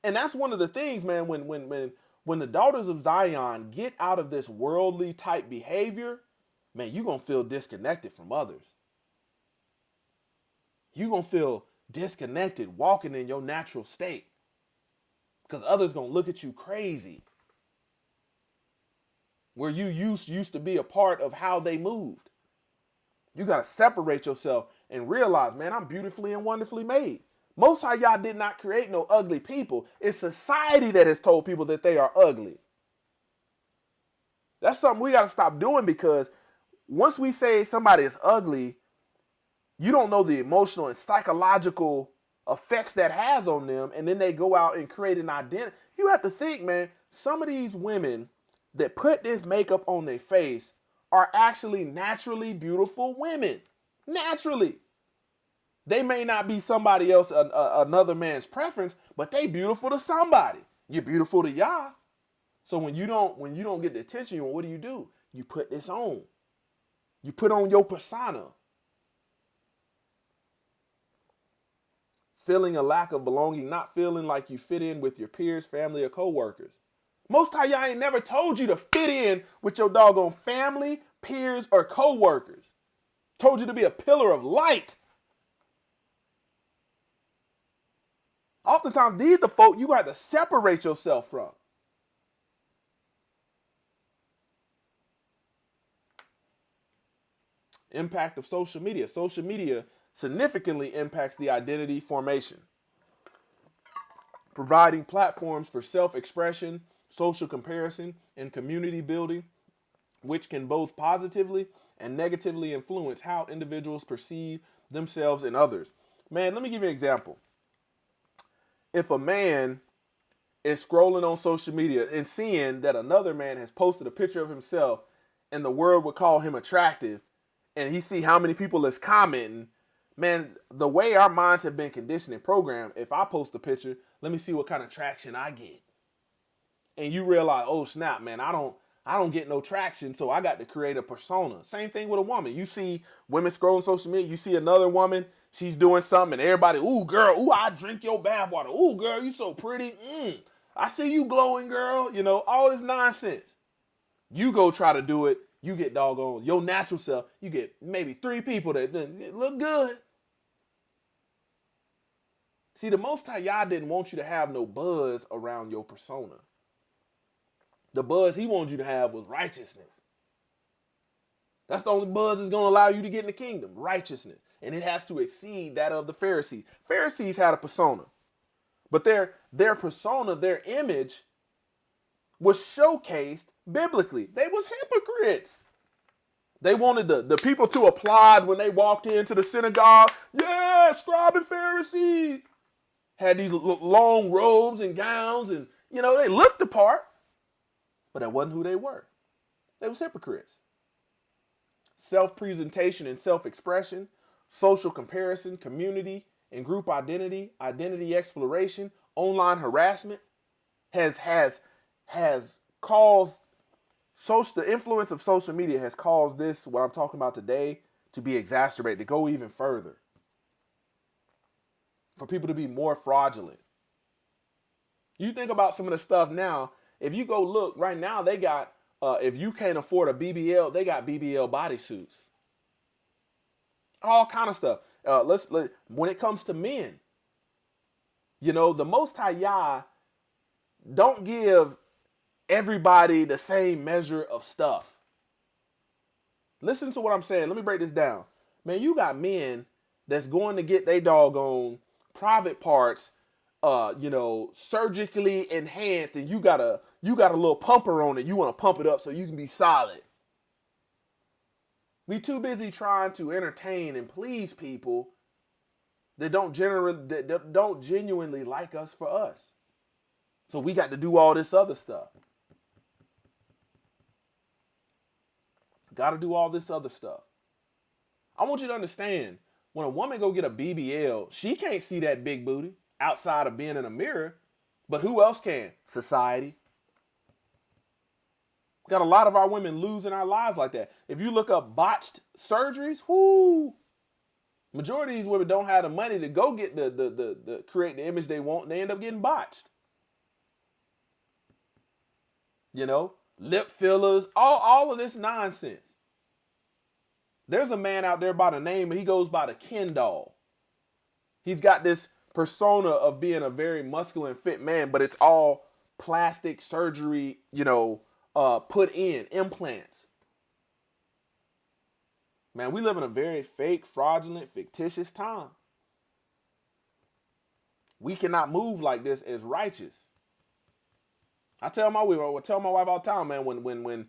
And that's one of the things, man, when the daughters of Zion get out of this worldly type behavior, man, you're going to feel disconnected from others. You're going to feel disconnected walking in your natural state because others going to look at you crazy. Where you used to be a part of how they moved. You got to separate yourself and realize, man, I'm beautifully and wonderfully made. Most High Yah did not create no ugly people. It's society that has told people that they are ugly. That's something we got to stop doing, because once we say somebody is ugly, you don't know the emotional and psychological effects that has on them, and then they go out and create an identity. You have to think, man, some of these women that put this makeup on their face are actually naturally beautiful women. Naturally. They may not be somebody else, another man's preference, but they beautiful to somebody. You're beautiful to y'all. So when you don't get the attention, what do? You put this on. You put on your persona. Feeling a lack of belonging, not feeling like you fit in with your peers, family, or coworkers. Most of y'all ain't never told you to fit in with your doggone family, peers, or coworkers. Told you to be a pillar of light. Oftentimes, these are the folk you got to separate yourself from. Impact of social media. Social media significantly impacts the identity formation, providing platforms for self-expression, social comparison, and community building, which can both positively and negatively influence how individuals perceive themselves and others. Man, let me give you an example. If a man is scrolling on social media and seeing that another man has posted a picture of himself and the world would call him attractive, and he see how many people is commenting, man, the way our minds have been conditioned and programmed, if I post a picture, let me see what kind of traction I get. And you realize, oh snap, man, I don't get no traction, so I got to create a persona. Same thing with a woman. You see women scrolling social media, you see another woman, she's doing something, and everybody, ooh, girl, ooh, I drink your bathwater. Ooh, girl, you so pretty. I see you glowing, girl. You know, all this nonsense. You go try to do it, you get doggone your natural self. You get maybe 3 people that look good. See, the Most High Yah didn't want you to have no buzz around your persona. The buzz he wanted you to have was righteousness. That's the only buzz that's going to allow you to get in the kingdom, righteousness. And it has to exceed that of the Pharisees. Pharisees had a persona. But their persona, their image, was showcased biblically. They was hypocrites. They wanted the people to applaud when they walked into the synagogue. Yeah, scribe and Pharisees. Had these long robes and gowns, and, they looked the part. But that wasn't who they were. They was hypocrites. Self-presentation and self-expression, social comparison, community and group identity, identity exploration, online harassment has caused the influence of social media has caused this, what I'm talking about today, to be exacerbated, to go even further. For people to be more fraudulent. You think about some of the stuff now. If you go look right now, they got, if you can't afford a BBL, they got BBL bodysuits. All kind of stuff. When it comes to men, the Most High Yah don't give everybody the same measure of stuff. Listen to what I'm saying. Let me break this down. Man, you got men that's going to get their doggone private parts surgically enhanced, and you got a little pumper on it. You want to pump it up so you can be solid. We too busy trying to entertain and please people that don't genuinely like us for us. So we got to do all this other stuff. Got to do all this other stuff. I want you to understand, when a woman go get a BBL, she can't see that big booty outside of being in a mirror, but who else can? Society. Got a lot of our women losing our lives like that. If you look up botched surgeries, majority of these women don't have the money to go get the create the image they want, and they end up getting botched. Lip fillers, all of this nonsense. There's a man out there by the name, he goes by the Ken doll. He's got this persona of being a very muscular and fit man, but it's all plastic surgery, put in implants. Man, we live in a very fake, fraudulent, fictitious time. We cannot move like this as righteous. I tell my wife all the time, man, when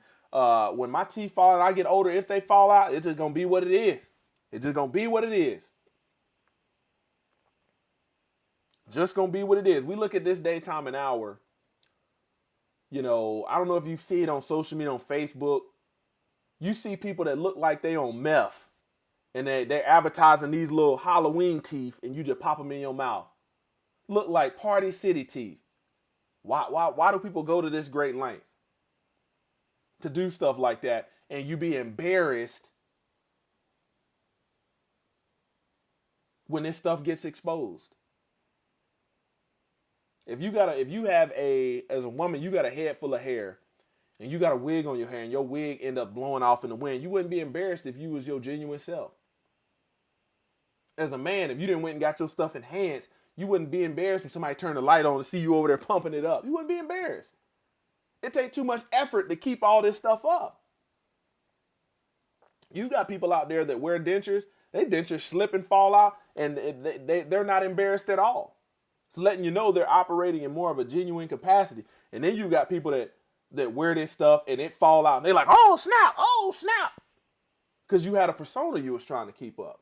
When my teeth fall and I get older, if they fall out, it's just gonna be what it is. It's just gonna be what it is. Just gonna be what it is. We look at this daytime and hour. I don't know if you see it on social media, on Facebook. You see people that look like they on meth, and they're advertising these little Halloween teeth, and you just pop them in your mouth. Look like Party City teeth. Why do people go to this great length to do stuff like that, and you be embarrassed when this stuff gets exposed? If you have as a woman, you got a head full of hair, and you got a wig on your hair, and your wig end up blowing off in the wind, you wouldn't be embarrassed if you was your genuine self. As a man, if you didn't went and got your stuff enhanced, you wouldn't be embarrassed when somebody turned the light on to see you over there pumping it up. You wouldn't be embarrassed. It takes too much effort to keep all this stuff up. You got people out there that wear dentures, they dentures slip and fall out, and they're not embarrassed at all. It's letting you know they're operating in more of a genuine capacity. And then you got people that wear this stuff and it fall out, and they're like, oh snap. Because you had a persona you was trying to keep up.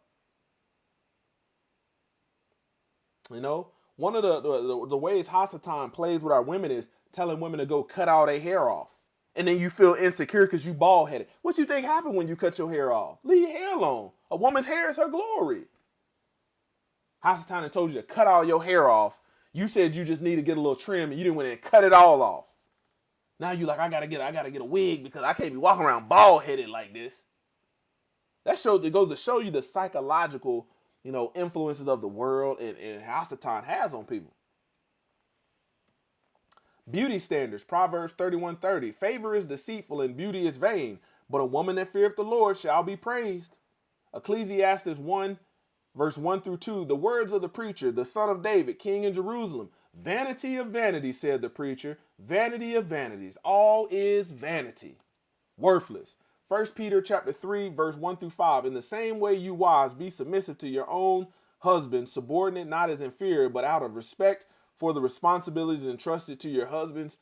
One of the ways Hasatan plays with our women is telling women to go cut all their hair off. And then you feel insecure because you bald headed. What you think happened when you cut your hair off? Leave your hair alone. A woman's hair is her glory. Hasatan told you to cut all your hair off. You said you just need to get a little trim, and you didn't went and cut it all off. Now you like, I gotta get a wig because I can't be walking around bald headed like this. It goes to show you the psychological, influences of the world and how Satan has on people. Beauty standards, Proverbs 31:30. Favor is deceitful and beauty is vain, but a woman that feareth the Lord shall be praised. Ecclesiastes 1, verse 1 through 2. The words of the preacher, the son of David, king in Jerusalem. Vanity of vanities, said the preacher. Vanity of vanities. All is vanity. Worthless. 1 Peter chapter 3, verse 1 through 5. In the same way, you wives, be submissive to your own husbands, subordinate not as inferior, but out of respect for the responsibilities entrusted to your husbands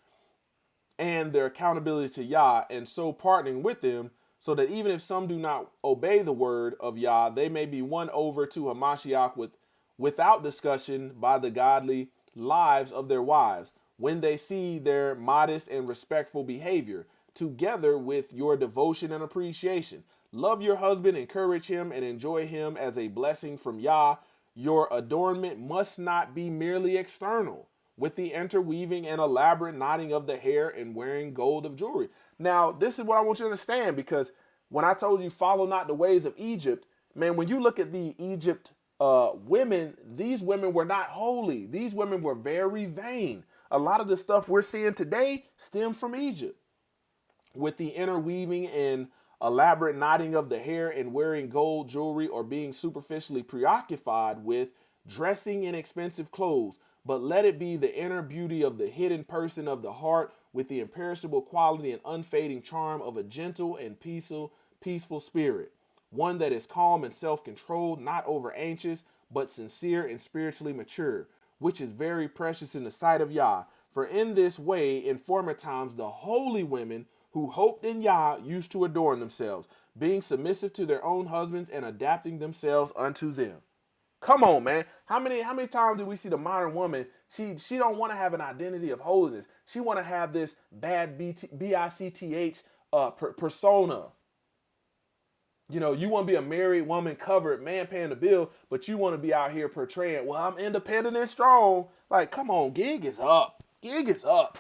and their accountability to Yah, and so partnering with them, so that even if some do not obey the word of Yah, they may be won over to Hamashiach without discussion by the godly lives of their wives, when they see their modest and respectful behavior, together with your devotion and appreciation. Love your husband, encourage him, and enjoy him as a blessing from Yah. Your adornment must not be merely external, with the interweaving and elaborate knotting of the hair and wearing gold of jewelry. Now, this is what I want you to understand, because when I told you follow not the ways of Egypt, man, when you look at the Egypt women, these women were not holy. These women were very vain. A lot of the stuff we're seeing today stems from Egypt, with the interweaving and elaborate knotting of the hair and wearing gold jewelry, or being superficially preoccupied with dressing in expensive clothes. But let it be the inner beauty of the hidden person of the heart, with the imperishable quality and unfading charm of a gentle and peaceful spirit. One that is calm and self-controlled, not over anxious, but sincere and spiritually mature, which is very precious in the sight of Yah. For in this way, in former times, the holy women who hoped in Yah used to adorn themselves, being submissive to their own husbands and adapting themselves unto them. Come on, man. How many times do we see the modern woman? She don't want to have an identity of holiness. She want to have this bad B-I-C-T-H persona. You want to be a married woman, covered, man paying the bill, but you want to be out here portraying, well, I'm independent and strong. Like, come on, gig is up. Gig is up.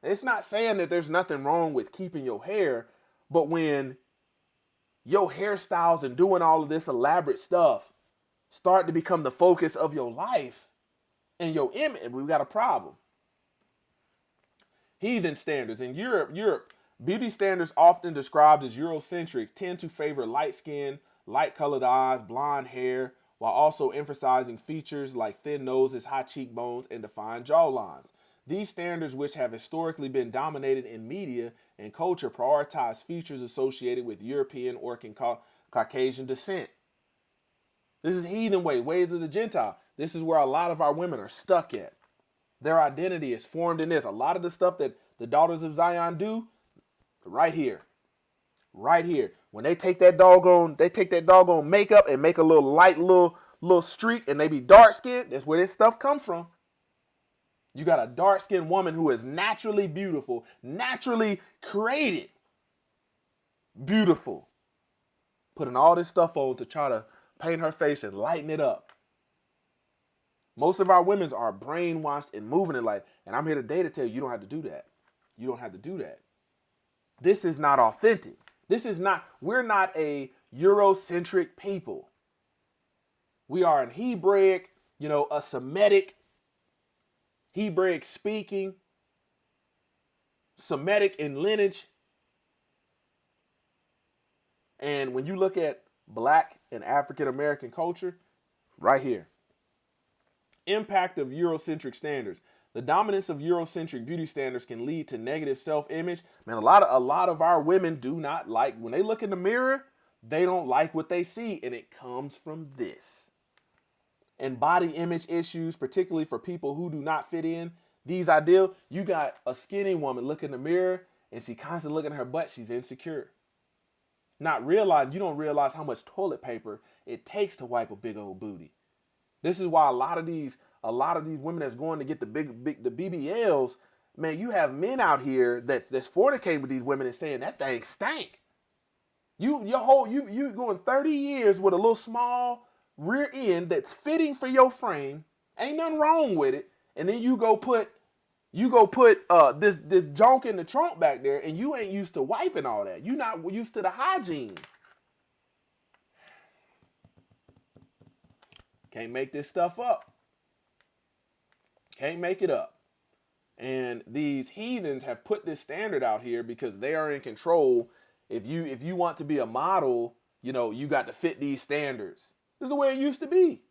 It's not saying that there's nothing wrong with keeping your hair, but when your hairstyles and doing all of this elaborate stuff start to become the focus of your life and your image, we've got a problem. Heathen standards. In Europe, beauty standards, often described as Eurocentric, tend to favor light skin, light-colored eyes, blonde hair, while also emphasizing features like thin noses, high cheekbones, and defined jawlines. These standards, which have historically been dominated in media and culture, prioritize features associated with European or Caucasian descent. This is heathen ways of the Gentile. This is where a lot of our women are stuck at. Their identity is formed in this. A lot of the stuff that the daughters of Zion do? Right here. Right here. When they take that doggone makeup and make a little light little streak and they be dark skinned, that's where this stuff come from. You got a dark skinned woman who is naturally beautiful, naturally created beautiful, putting all this stuff on to try to paint her face and lighten it up. Most of our women are brainwashed and moving in life. And I'm here today to tell you, you don't have to do that. You don't have to do that. This is not authentic. We're not a Eurocentric people. We are an Hebraic, a Semitic, Hebraic speaking, Semitic in lineage. And when you look at Black and African American culture, right here, impact of Eurocentric standards. The dominance of Eurocentric beauty standards can lead to negative self-image. Man, a lot of our women do not like, when they look in the mirror, they don't like what they see, and it comes from this. And body image issues, particularly for people who do not fit in these ideals. You got a skinny woman look in the mirror, and she constantly looking at her butt. She's insecure. You don't realize how much toilet paper it takes to wipe a big old booty. This is why a lot of these women that's going to get the BBLs, man, you have men out here that's fornicating with these women and saying that thing stank. You going 30 years with a little small rear end that's fitting for your frame, ain't nothing wrong with it, and then you go put this junk in the trunk back there, and you ain't used to wiping all that. You not used to the hygiene. Can't make this stuff up. Can't make it up. And these heathens have put this standard out here because they are in control. If you want to be a model, you got to fit these standards. This is the way it used to be.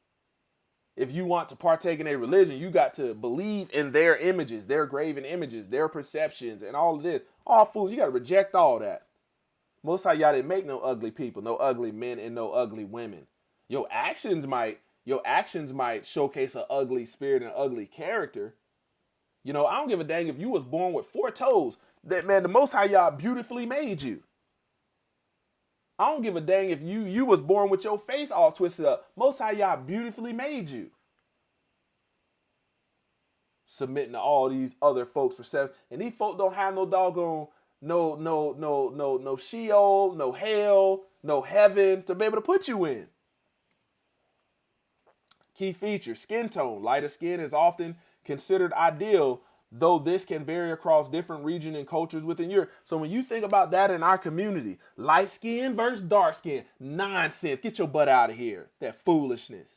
If you want to partake in a religion, you got to believe in their images, their graven images, their perceptions, and all of this. All fools, you got to reject all that. Most of y'all didn't make no ugly people, no ugly men, and no ugly women. Your actions might showcase an ugly spirit and ugly character. I don't give a dang if you was born with 4 toes. That man, the Most High Yah beautifully made you. I don't give a dang if you was born with your face all twisted up. Most High Yah beautifully made you. Submitting to all these other folks for seven, and these folk don't have no doggone no Sheol, no hell, no heaven to be able to put you in. Key feature, skin tone. Lighter skin is often considered ideal, though this can vary across different regions and cultures within Europe. So when you think about that in our community, light skin versus dark skin, nonsense. Get your butt out of here. That foolishness.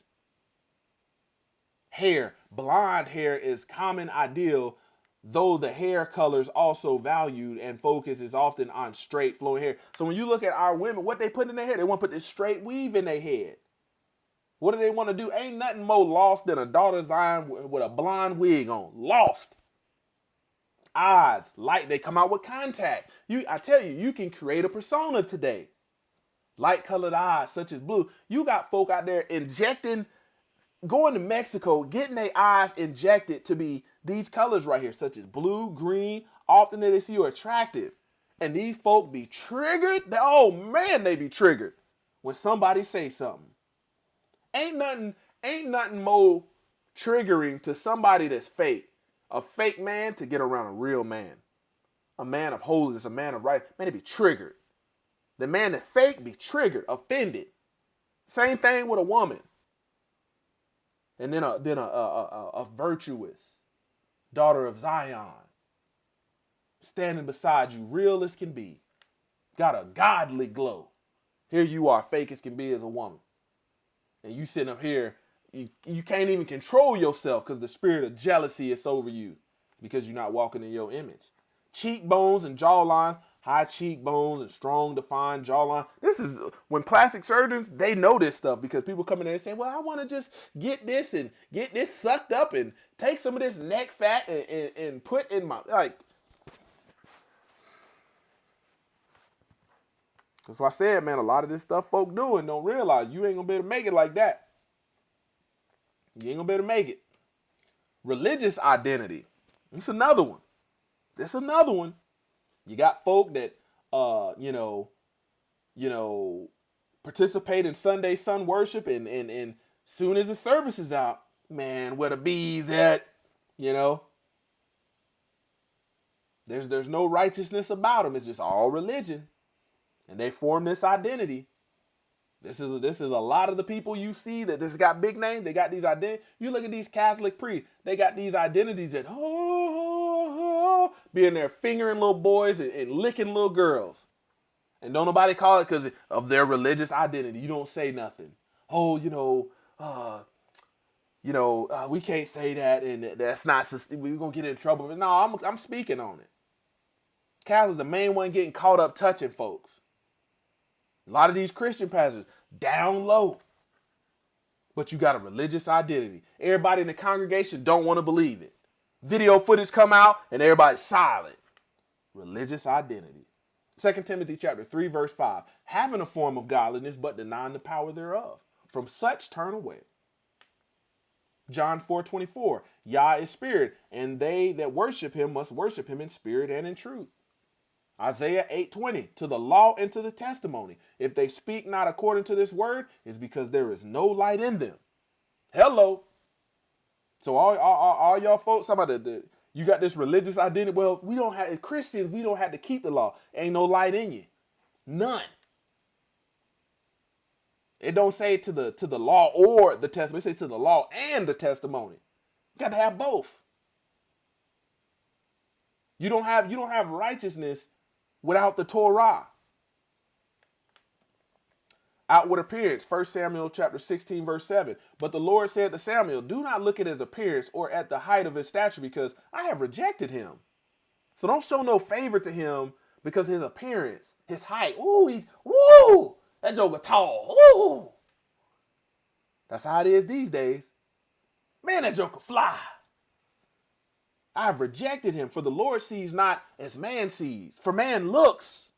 Hair. Blonde hair is common ideal, though the hair colors also valued and focus is often on straight flowing hair. So when you look at our women, what they put in their hair, they want to put this straight weave in their head. What do they want to do? Ain't nothing more lost than a daughter of Zion with a blonde wig on. Lost. Eyes, light, they come out with contact. I tell you, you can create a persona today. Light colored eyes, such as blue. You got folk out there going to Mexico, getting their eyes injected to be these colors right here, such as blue, green. Often they see you attractive. And these folk be triggered. They be triggered when somebody say something. Ain't nothing more triggering to somebody that's fake. A fake man to get around a real man. A man of holiness, a man of right. Man, they be triggered. The man that fake be triggered, offended. Same thing with a woman. And then a virtuous daughter of Zion. Standing beside you, real as can be. Got a godly glow. Here you are, fake as can be as a woman. And you sitting up here, you can't even control yourself because the spirit of jealousy is over you because you're not walking in your image. Cheekbones and jawline, high cheekbones and strong defined jawline. This is when plastic surgeons, they know this stuff because people come in there and say, well, I want to just get this sucked up and take some of this neck fat and put in my, that's why I said, man, a lot of this stuff folk doing don't realize you ain't gonna be able to make it like that. You ain't gonna be able to make it. Religious identity. It's another one. This another one. You got folk that, you know, participate in Sunday sun worship, and soon as the service is out, man, where the bees at? You know, there's no righteousness about them. It's just all religion, and they form this identity. This is a lot of the people you see that just got big names. They got these identities. You look at these Catholic priests. They got these identities that being there fingering little boys and licking little girls, and don't nobody call it because of their religious identity. You don't say nothing. Oh, we can't say that, and that's not. We're gonna get in trouble. No, I'm speaking on it. Catholics the main one getting caught up touching folks. A lot of these Christian pastors down low, but you got a religious identity. Everybody in the congregation don't want to believe it. Video footage come out and everybody's silent. Religious identity. 2 Timothy chapter 3 verse 5. Having a form of godliness but denying the power thereof. From such turn away. John 4:24. Yah is spirit, and they that worship him must worship him in spirit and in truth. Isaiah 8:20, to the law and to the testimony. If they speak not according to this word, it's because there is no light in them. Hello. So all y'all folks, you got this religious identity. Well, we don't have, as Christians, we don't have to keep the law. Ain't no light in you. None. It don't say to the law or the testimony. It says to the law and the testimony. You got to have both. You don't have righteousness without the Torah. Outward appearance, 1 Samuel chapter 16, verse 7. But the Lord said to Samuel, do not look at his appearance or at the height of his stature, because I have rejected him. So don't show no favor to him because of his appearance, his height. Ooh, that joker tall. Ooh. That's how it is these days. Man, that joker fly. I have rejected him, for the Lord sees not as man sees. For man looks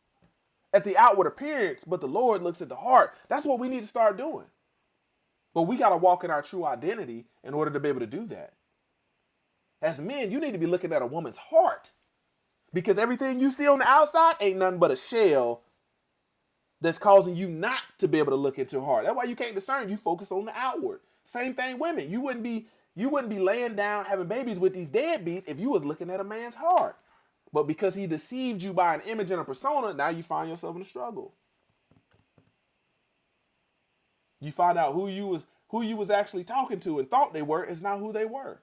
at the outward appearance, but the Lord looks at the heart. That's what we need to start doing. But we got to walk in our true identity in order to be able to do that. As men, you need to be looking at a woman's heart, because everything you see on the outside ain't nothing but a shell that's causing you not to be able to look into her heart. That's why you can't discern. You focus on the outward. Same thing, women. You wouldn't be laying down having babies with these deadbeats if you was looking at a man's heart. But because he deceived you by an image and a persona, now you find yourself in a struggle. You find out who you was actually talking to and thought they were is not who they were.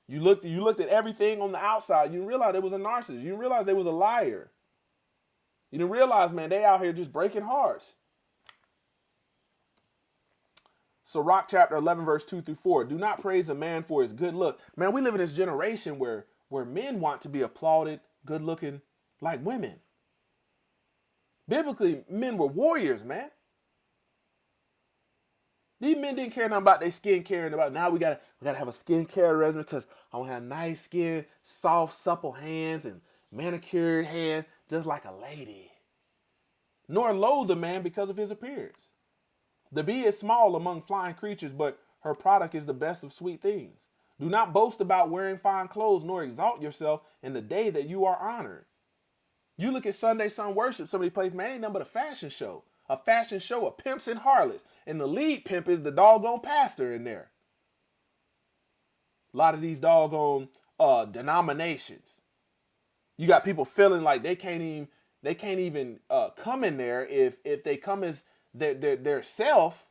You looked at everything on the outside. You didn't realize it was a narcissist. You didn't realize they was a liar. You didn't realize, man, they out here just breaking hearts. Sirach chapter 11, verse 2 through 4. Do not praise a man for his good look. Man, we live in this generation where men want to be applauded, good looking, like women. Biblically, men were warriors, man. These men didn't care nothing about their skin caring about. Now we gotta have a skincare regimen because I want to have nice skin, soft, supple hands, and manicured hands, just like a lady. Nor loathe a man because of his appearance. The bee is small among flying creatures, but her product is the best of sweet things. Do not boast about wearing fine clothes, nor exalt yourself in the day that you are honored. You look at Sunday Sun Worship, some of these places, man, ain't nothing but a fashion show. A fashion show of pimps and harlots. And the lead pimp is the doggone pastor in there. A lot of these doggone denominations. You got people feeling like they can't even come in there if they come as their self,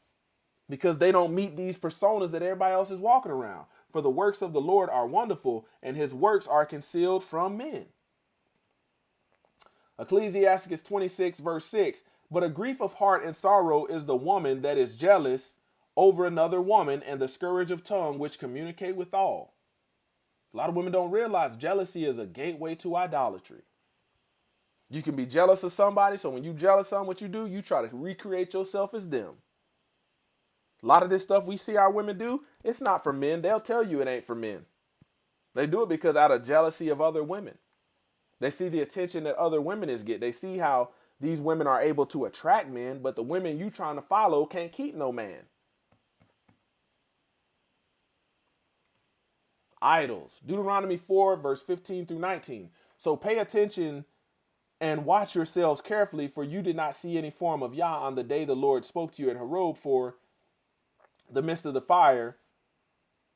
because they don't meet these personas that everybody else is walking around. For the works of the Lord are wonderful, and his works are concealed from men. Ecclesiastes 26 verse 6. But a grief of heart and sorrow is the woman that is jealous over another woman, and the scourge of tongue which communicate with all. A lot of women don't realize jealousy is a gateway to idolatry. You can be jealous of somebody, so when you jealous of them, what you do, you try to recreate yourself as them. A lot of this stuff we see our women do, it's not for men. They'll tell you it ain't for men. They do it because out of jealousy of other women. They see the attention that other women is get. They see how these women are able to attract men, but the women you trying to follow can't keep no man. idols. Deuteronomy 4, verse 15 through 19. So pay attention and watch yourselves carefully, for you did not see any form of Yah on the day the Lord spoke to you at Horeb for the midst of the fire,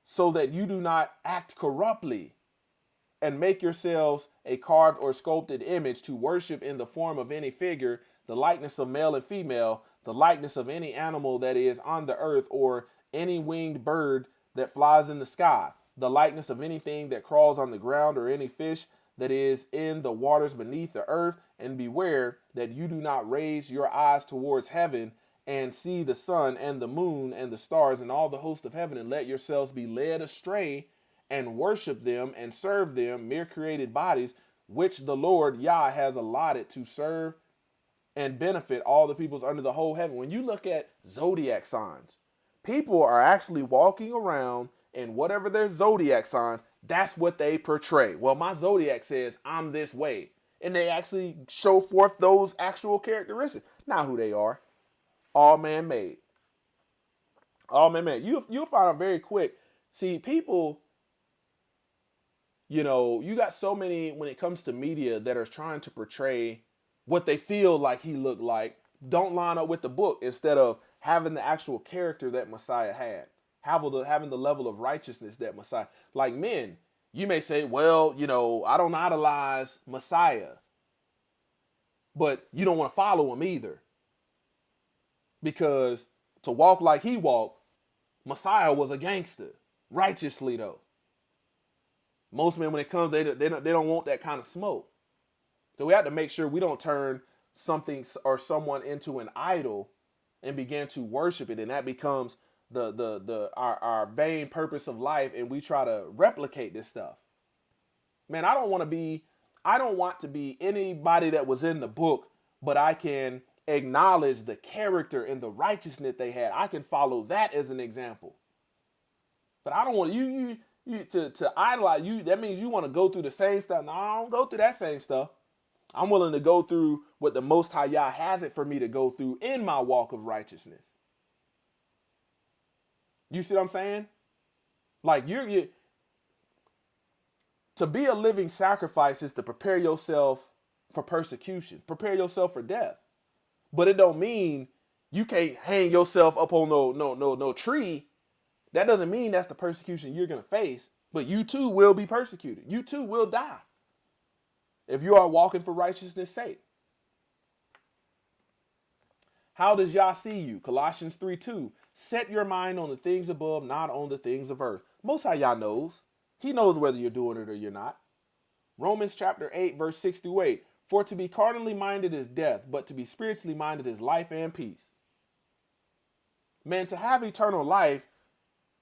so that you do not act corruptly and make yourselves a carved or sculpted image to worship in the form of any figure, the likeness of male and female, the likeness of any animal that is on the earth, or any winged bird that flies in the sky, the likeness of anything that crawls on the ground, or any fish that is in the waters beneath the earth. And beware that you do not raise your eyes towards heaven and see the sun and the moon and the stars and all the host of heaven, and let yourselves be led astray and worship them and serve them, mere created bodies, which the Lord Yah has allotted to serve and benefit all the peoples under the whole heaven. When you look at zodiac signs, people are actually walking around in whatever their zodiac sign, that's what they portray. Well, my zodiac says I'm this way. And they actually show forth those actual characteristics. Not who they are. All man-made. All man-made. You'll find out very quick. See, people, you got so many when it comes to media that are trying to portray what they feel like he looked like, don't line up with the book, instead of having the actual character that Messiah had, having the level of righteousness that Messiah. Like men, you may say, well, I don't idolize Messiah, but you don't want to follow him either, because to walk like he walked, Messiah was a gangster, righteously though. Most men, when it comes, they don't want that kind of smoke. So we have to make sure we don't turn something or someone into an idol and begin to worship it, and that becomes our vain purpose of life, and we try to replicate this stuff. Man, I don't want to be anybody that was in the book, but I can acknowledge the character and the righteousness they had. I can follow that as an example. But I don't want you to idolize you. That means you want to go through the same stuff. No, I don't go through that same stuff. I'm willing to go through what the Most High Yah has it for me to go through in my walk of righteousness. You see what I'm saying? Like you to be a living sacrifice is to prepare yourself for persecution, prepare yourself for death. But it don't mean you can't hang yourself up on no tree. That doesn't mean that's the persecution you're gonna face. But you too will be persecuted. You too will die if you are walking for righteousness' sake. How does Yah see you? Colossians 3:2. Set your mind on the things above, not on the things of earth. Most High Yah knows. He knows whether you're doing it or you're not. Romans chapter 8, verse 6 through 8. For to be carnally minded is death, but to be spiritually minded is life and peace. Man, to have eternal life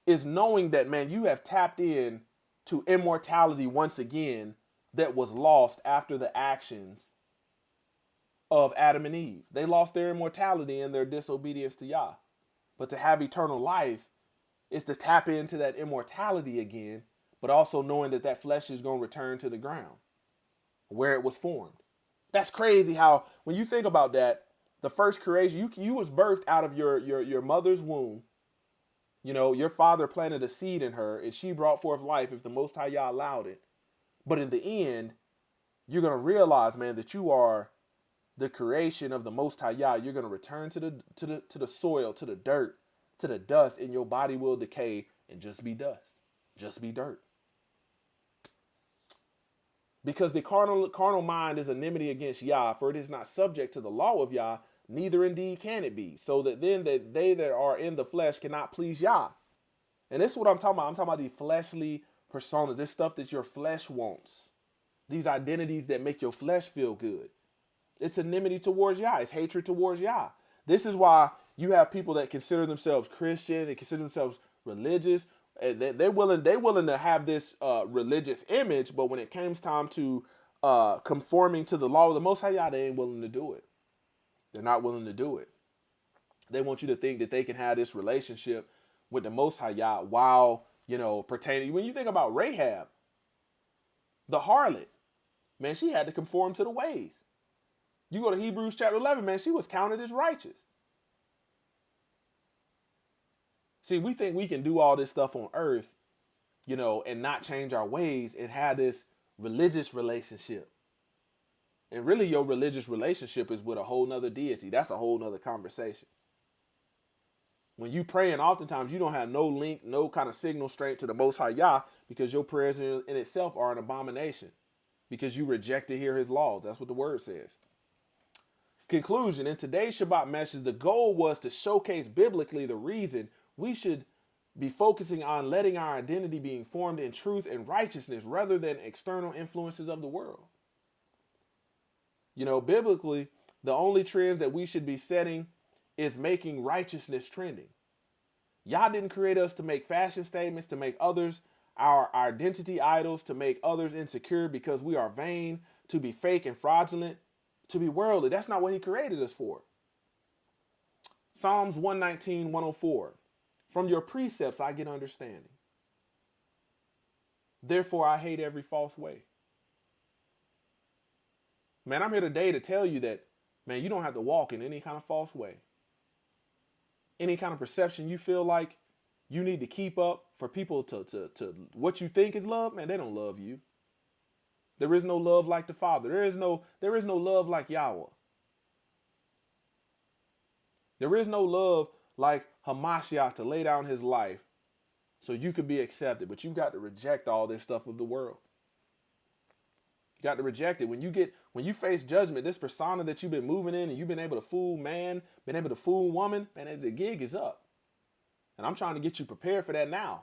is knowing that, man, you have tapped in to immortality once again that was lost after the actions of Adam and Eve. They lost their immortality in their disobedience to Yah. But to have eternal life is to tap into that immortality again, but also knowing that that flesh is going to return to the ground where it was formed. That's crazy how, when you think about that, the first creation, you was birthed out of your mother's womb. Your father planted a seed in her, and she brought forth life if the Most High Yah allowed it. But in the end, you're going to realize, man, that you are the creation of the Most High Yah. You're going to return to the soil, to the dirt, to the dust, and your body will decay and just be dust, just be dirt. Because the carnal mind is enmity against Yah, for it is not subject to the law of Yah, neither indeed can it be. So that then that they that are in the flesh cannot please Yah. And this is what I'm talking about. I'm talking about these fleshly personas, this stuff that your flesh wants. These identities that make your flesh feel good. It's enmity towards Yah. It's hatred towards Yah. This is why you have people that consider themselves Christian, they consider themselves religious. They're willing to have this religious image, but when it comes time to conforming to the law of the Most High Yah, they ain't willing to do it. They're not willing to do it. They want you to think that they can have this relationship with the Most High Yah while, pertaining. When you think about Rahab, the harlot, man, she had to conform to the ways. You go to Hebrews chapter 11, man, she was counted as righteous. See, we think we can do all this stuff on earth and not change our ways and have this religious relationship. And really your religious relationship is with a whole nother deity. That's a whole nother conversation. When you pray, and oftentimes you don't have no link, no kind of signal straight to the Most High Yah, because your prayers in itself are an abomination, because you reject to hear his laws. That's what the word says. Conclusion, in today's Shabbat message, the goal was to showcase biblically the reason we should be focusing on letting our identity being formed in truth and righteousness rather than external influences of the world. Biblically, the only trends that we should be setting is making righteousness trending. Yah didn't create us to make fashion statements, to make others our identity idols, to make others insecure because we are vain, to be fake and fraudulent, to be worldly. That's not what he created us for. Psalms 119, 104. From your precepts I get understanding. Therefore I hate every false way. Man, I'm here today to tell you that, man, you don't have to walk in any kind of false way. Any kind of perception you feel like you need to keep up for people to what you think is love, man, they don't love you. There is no love like the Father. There is no love like Yahweh. There is no love like Hamashiach to lay down his life so you could be accepted. But you've got to reject all this stuff of the world. You got to reject it. When you face judgment, this persona that you've been moving in and you've been able to fool man, been able to fool woman, man, the gig is up. And I'm trying to get you prepared for that now.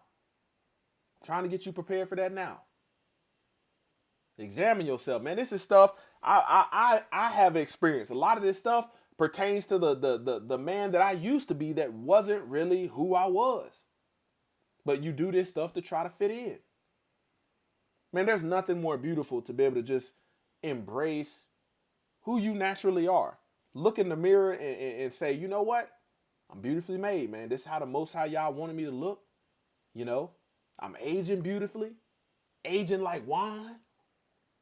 Examine yourself, man. This is stuff I have experienced. A lot of this stuff pertains to the man that I used to be that wasn't really who I was. But you do this stuff to try to fit in. Man, there's nothing more beautiful to be able to just embrace who you naturally are. Look in the mirror and say, you know what? I'm beautifully made, man. This is how the Most High Yah wanted me to look. I'm aging beautifully, aging like wine,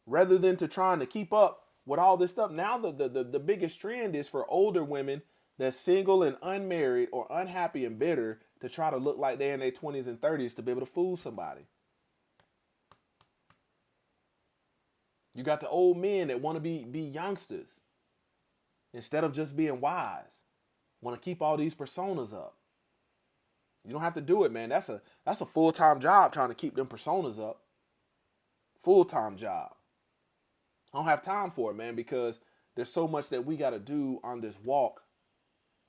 rather than to trying to keep up with all this stuff. Now the biggest trend is for older women that's single and unmarried or unhappy and bitter to try to look like they're in their 20s and 30s to be able to fool somebody. You got the old men that want to be youngsters instead of just being wise. Want to keep all these personas up. You don't have to do it, man. That's a full-time job trying to keep them personas up. Full-time job. I don't have time for it, man, because there's so much that we got to do on this walk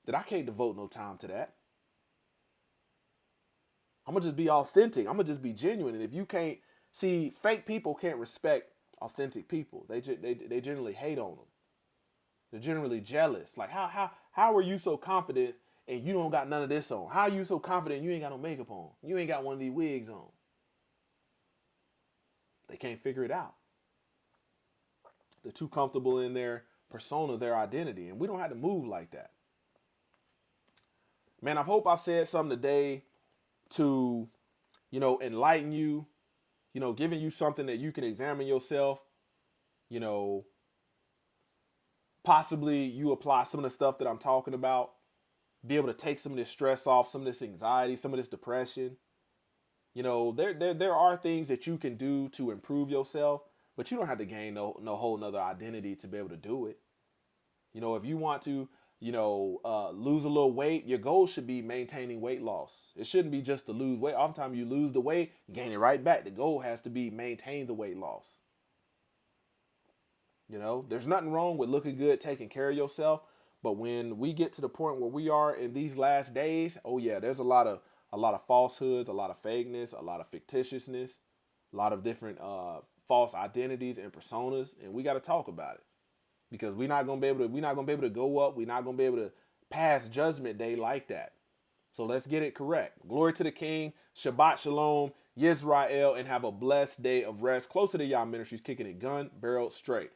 that I can't devote no time to that. I'm going to just be authentic. I'm going to just be genuine. And if you can't see, fake people can't respect authentic people. They generally hate on them. They're generally jealous. Like, how are you so confident and you don't got none of this on? How are you so confident you ain't got no makeup on? You ain't got one of these wigs on. They can't figure it out. They're too comfortable in their persona, their identity. And we don't have to move like that. Man, I hope I've said something today to, enlighten you, giving you something that you can examine yourself, possibly you apply some of the stuff that I'm talking about, be able to take some of this stress off, some of this anxiety, some of this depression. There are things that you can do to improve yourself, but you don't have to gain no whole nother identity to be able to do it. If you want to, lose a little weight, your goal should be maintaining weight loss. It shouldn't be just to lose weight. Oftentimes you lose the weight, gain it right back. The goal has to be maintain the weight loss. There's nothing wrong with looking good, taking care of yourself. But when we get to the point where we are in these last days, oh yeah, there's a lot of falsehoods, a lot of fakeness, a lot of fictitiousness, a lot of different false identities and personas, and we got to talk about it because we're not gonna be able to go up. We're not gonna be able to pass Judgment Day like that. So let's get it correct. Glory to the King. Shabbat Shalom, Yisrael, and have a blessed day of rest. Closer to Yah Ministries, kicking it gun barrel straight.